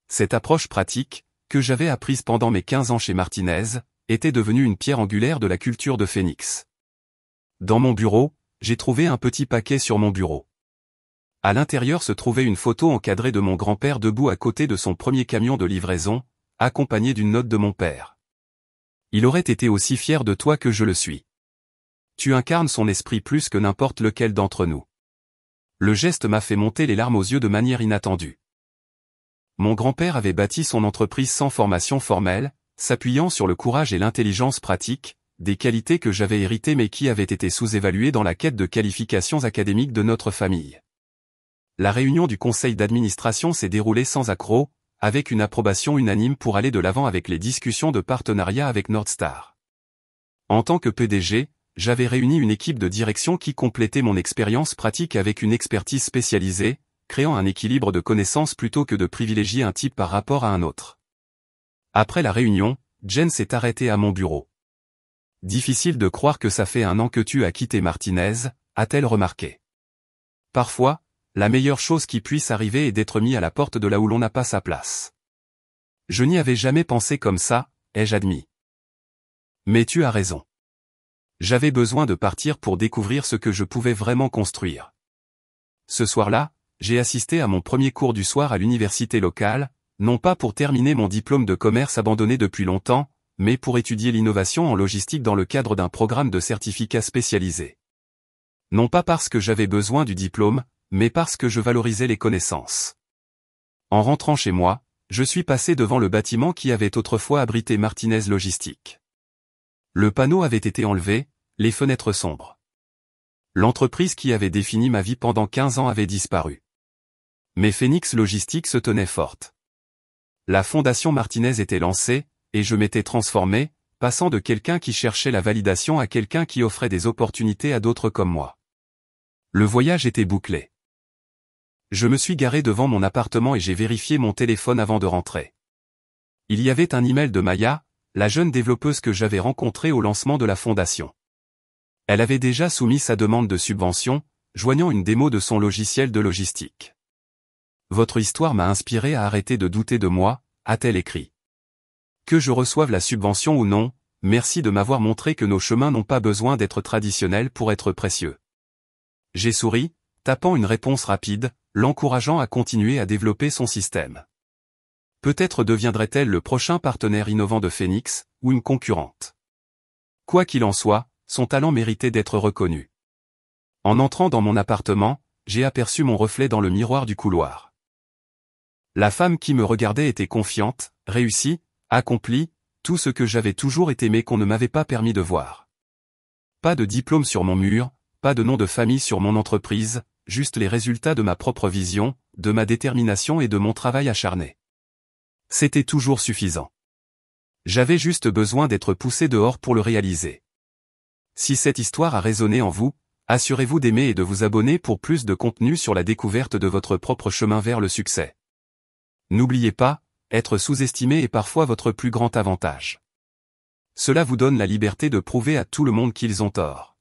A: Cette approche pratique, que j'avais apprise pendant mes 15 ans chez Martinez, était devenue une pierre angulaire de la culture de Phoenix. Dans mon bureau, j'ai trouvé un petit paquet sur mon bureau. À l'intérieur se trouvait une photo encadrée de mon grand-père debout à côté de son premier camion de livraison, accompagné d'une note de mon père. Il aurait été aussi fier de toi que je le suis. Tu incarnes son esprit plus que n'importe lequel d'entre nous. Le geste m'a fait monter les larmes aux yeux de manière inattendue. Mon grand-père avait bâti son entreprise sans formation formelle, s'appuyant sur le courage et l'intelligence pratique, des qualités que j'avais héritées mais qui avaient été sous-évaluées dans la quête de qualifications académiques de notre famille. La réunion du conseil d'administration s'est déroulée sans accroc, avec une approbation unanime pour aller de l'avant avec les discussions de partenariat avec Northstar. En tant que PDG, j'avais réuni une équipe de direction qui complétait mon expérience pratique avec une expertise spécialisée, créant un équilibre de connaissances plutôt que de privilégier un type par rapport à un autre. Après la réunion, Jen s'est arrêtée à mon bureau. Difficile de croire que ça fait un an que tu as quitté Martinez, a-t-elle remarqué. Parfois, la meilleure chose qui puisse arriver est d'être mis à la porte de là où l'on n'a pas sa place. Je n'y avais jamais pensé comme ça, ai-je admis. Mais tu as raison. J'avais besoin de partir pour découvrir ce que je pouvais vraiment construire. Ce soir-là, j'ai assisté à mon premier cours du soir à l'université locale, non pas pour terminer mon diplôme de commerce abandonné depuis longtemps, mais pour étudier l'innovation en logistique dans le cadre d'un programme de certificat spécialisé. Non pas parce que j'avais besoin du diplôme, mais parce que je valorisais les connaissances. En rentrant chez moi, je suis passé devant le bâtiment qui avait autrefois abrité Martinez Logistique. Le panneau avait été enlevé, les fenêtres sombres. L'entreprise qui avait défini ma vie pendant 15 ans avait disparu. Mais Phoenix Logistique se tenait forte. La fondation Martinez était lancée, et je m'étais transformé, passant de quelqu'un qui cherchait la validation à quelqu'un qui offrait des opportunités à d'autres comme moi. Le voyage était bouclé. Je me suis garé devant mon appartement et j'ai vérifié mon téléphone avant de rentrer. Il y avait un email de Maya, la jeune développeuse que j'avais rencontrée au lancement de la fondation. Elle avait déjà soumis sa demande de subvention, joignant une démo de son logiciel de logistique. Votre histoire m'a inspiré à arrêter de douter de moi, a-t-elle écrit. Que je reçoive la subvention ou non, Merci de m'avoir montré que nos chemins n'ont pas besoin d'être traditionnels pour être précieux. J'ai souri, tapant une réponse rapide, l'encourageant à continuer à développer son système. Peut-être deviendrait-elle le prochain partenaire innovant de Phoenix, ou une concurrente. Quoi qu'il en soit, son talent méritait d'être reconnu. En entrant dans mon appartement, j'ai aperçu mon reflet dans le miroir du couloir. La femme qui me regardait était confiante, réussie, accomplie, tout ce que j'avais toujours été mais qu'on ne m'avait pas permis de voir. Pas de diplôme sur mon mur, pas de nom de famille sur mon entreprise, juste les résultats de ma propre vision, de ma détermination et de mon travail acharné. C'était toujours suffisant. J'avais juste besoin d'être poussé dehors pour le réaliser. Si cette histoire a résonné en vous, assurez-vous d'aimer et de vous abonner pour plus de contenu sur la découverte de votre propre chemin vers le succès. N'oubliez pas, être sous-estimé est parfois votre plus grand avantage. Cela vous donne la liberté de prouver à tout le monde qu'ils ont tort.